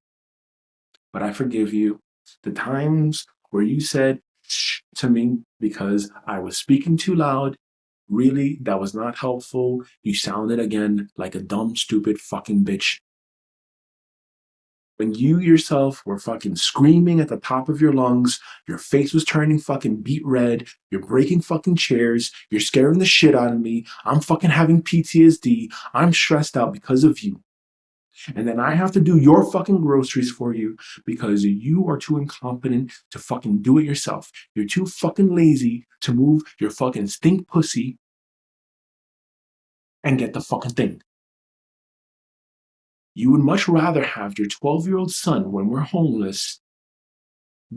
But I forgive you. The times where you said shh to me because I was speaking too loud, really, that was not helpful. You sounded again like a dumb, stupid fucking bitch. When you yourself were fucking screaming at the top of your lungs, your face was turning fucking beet red, you're breaking fucking chairs, you're scaring the shit out of me, I'm fucking having PTSD, I'm stressed out because of you. And then I have to do your fucking groceries for you because you are too incompetent to fucking do it yourself. You're too fucking lazy to move your fucking stink pussy and get the fucking thing. You would much rather have your 12-year-old son, when we're homeless,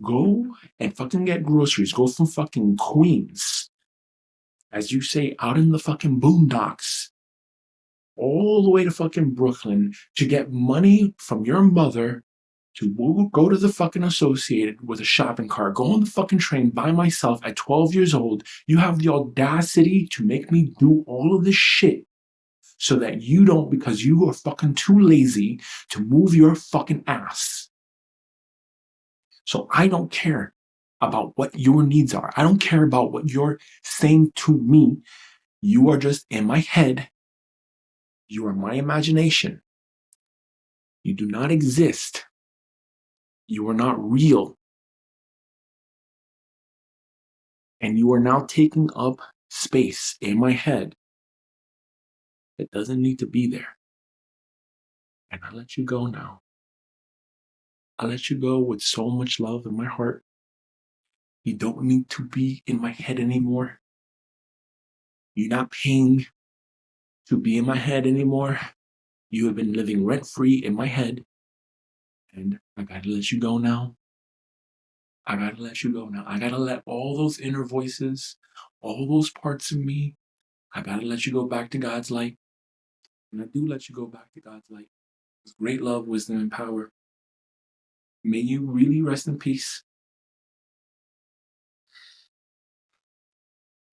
go and fucking get groceries. Go from fucking Queens, as you say, out in the fucking boondocks, all the way to fucking Brooklyn to get money from your mother to go to the fucking Associated with a shopping cart, go on the fucking train by myself at 12 years old. You have the audacity to make me do all of this shit so that you don't, because you are fucking too lazy to move your fucking ass. So I don't care about what your needs are. I don't care about what you're saying to me. You are just in my head. You are my imagination. You do not exist. You are not real. And you are now taking up space in my head that doesn't need to be there. And I let you go now. I let you go with so much love in my heart. You don't need to be in my head anymore. You're not paying to be in my head anymore. You have been living rent-free in my head. And I gotta let you go now. I gotta let you go now. I gotta let all those inner voices, all those parts of me, I gotta let you go back to God's light. And I do let you go back to God's light. With great love, wisdom, and power. May you really rest in peace.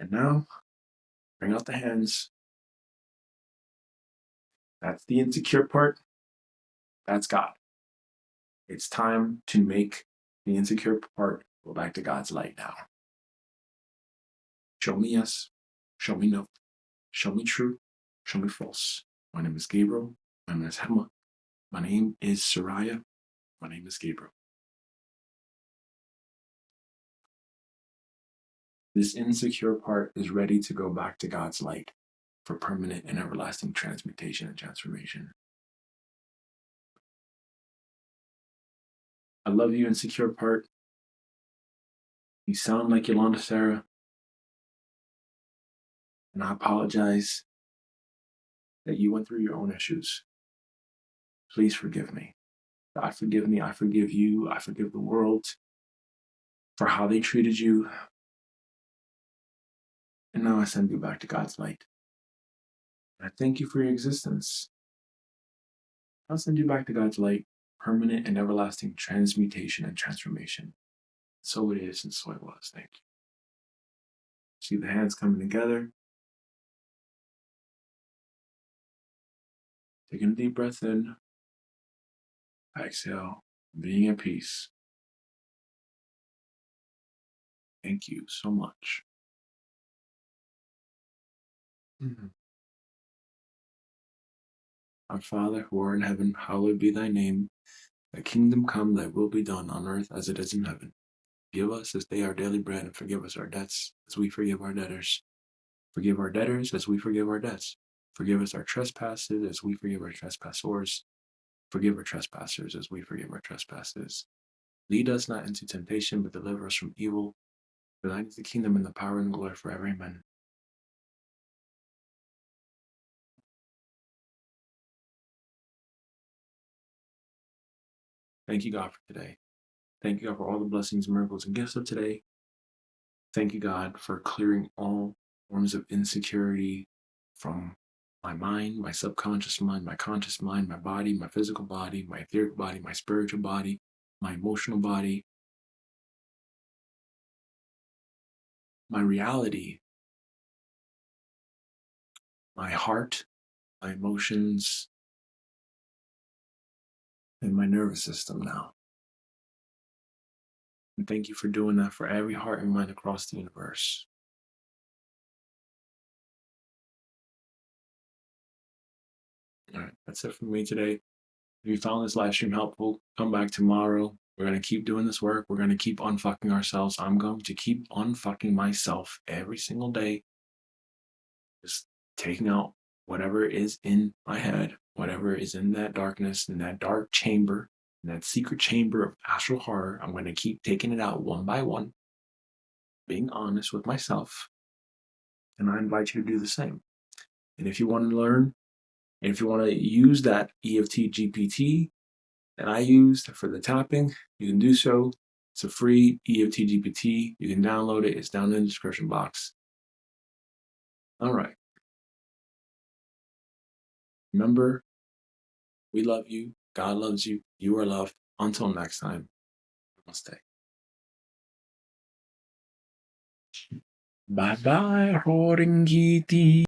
And now, bring out the hands. That's the insecure part. That's God. It's time to make the insecure part go back to God's light now. Show me yes. Show me no. Show me true. Show me false. My name is Gabriel. My name is Hema. My name is Soraya. My name is Gabriel. This insecure part is ready to go back to God's light for permanent and everlasting transmutation and transformation. I love you, insecure part. You sound like Yolanda Sarah. And I apologize that you went through your own issues. Please forgive me. God forgive me. I forgive you. I forgive the world for how they treated you. And now I send you back to God's light. I thank you for your existence. I'll send you back to God's light, permanent and everlasting transmutation and transformation. So it is, and so it was. Thank you. See the hands coming together. Taking a deep breath in. Exhale, being at peace. Thank you so much. Our Father, who art in heaven, hallowed be thy name. Thy kingdom come, thy will be done on earth as it is in heaven. Give us this day our daily bread, and forgive us our debts as we forgive our debtors. Forgive our debtors as we forgive our debts. Forgive us our trespasses as we forgive our trespassors. Forgive our trespassers as we forgive our trespasses. Lead us not into temptation, but deliver us from evil. For thine is the kingdom and the power and the glory forever. Amen. Thank you, God, for today. Thank you, God, for all the blessings, miracles, and gifts of today. Thank you, God, for clearing all forms of insecurity from my mind, my subconscious mind, my conscious mind, my body, my physical body, my etheric body, my spiritual body, my emotional body, my reality, my heart, my emotions, and my nervous system now. And thank you for doing that for every heart and mind across the universe. All right, that's it for me today. If you found this live stream helpful, come back tomorrow. We're going to keep doing this work. We're going to keep unfucking ourselves. I'm going to keep unfucking myself every single day. Just taking out whatever is in my head, whatever is in that darkness, in that dark chamber, in that secret chamber of astral horror. I'm going to keep taking it out one by one, being honest with myself. And I invite you to do the same. And if you want to learn, and if you want to use that EFT GPT that I used for the tapping, you can do so. It's a free EFT GPT. You can download it. It's down in the description box. All right. Remember, we love you. God loves you. You are loved. Until next time, namaste. Bye-bye, Horingiti.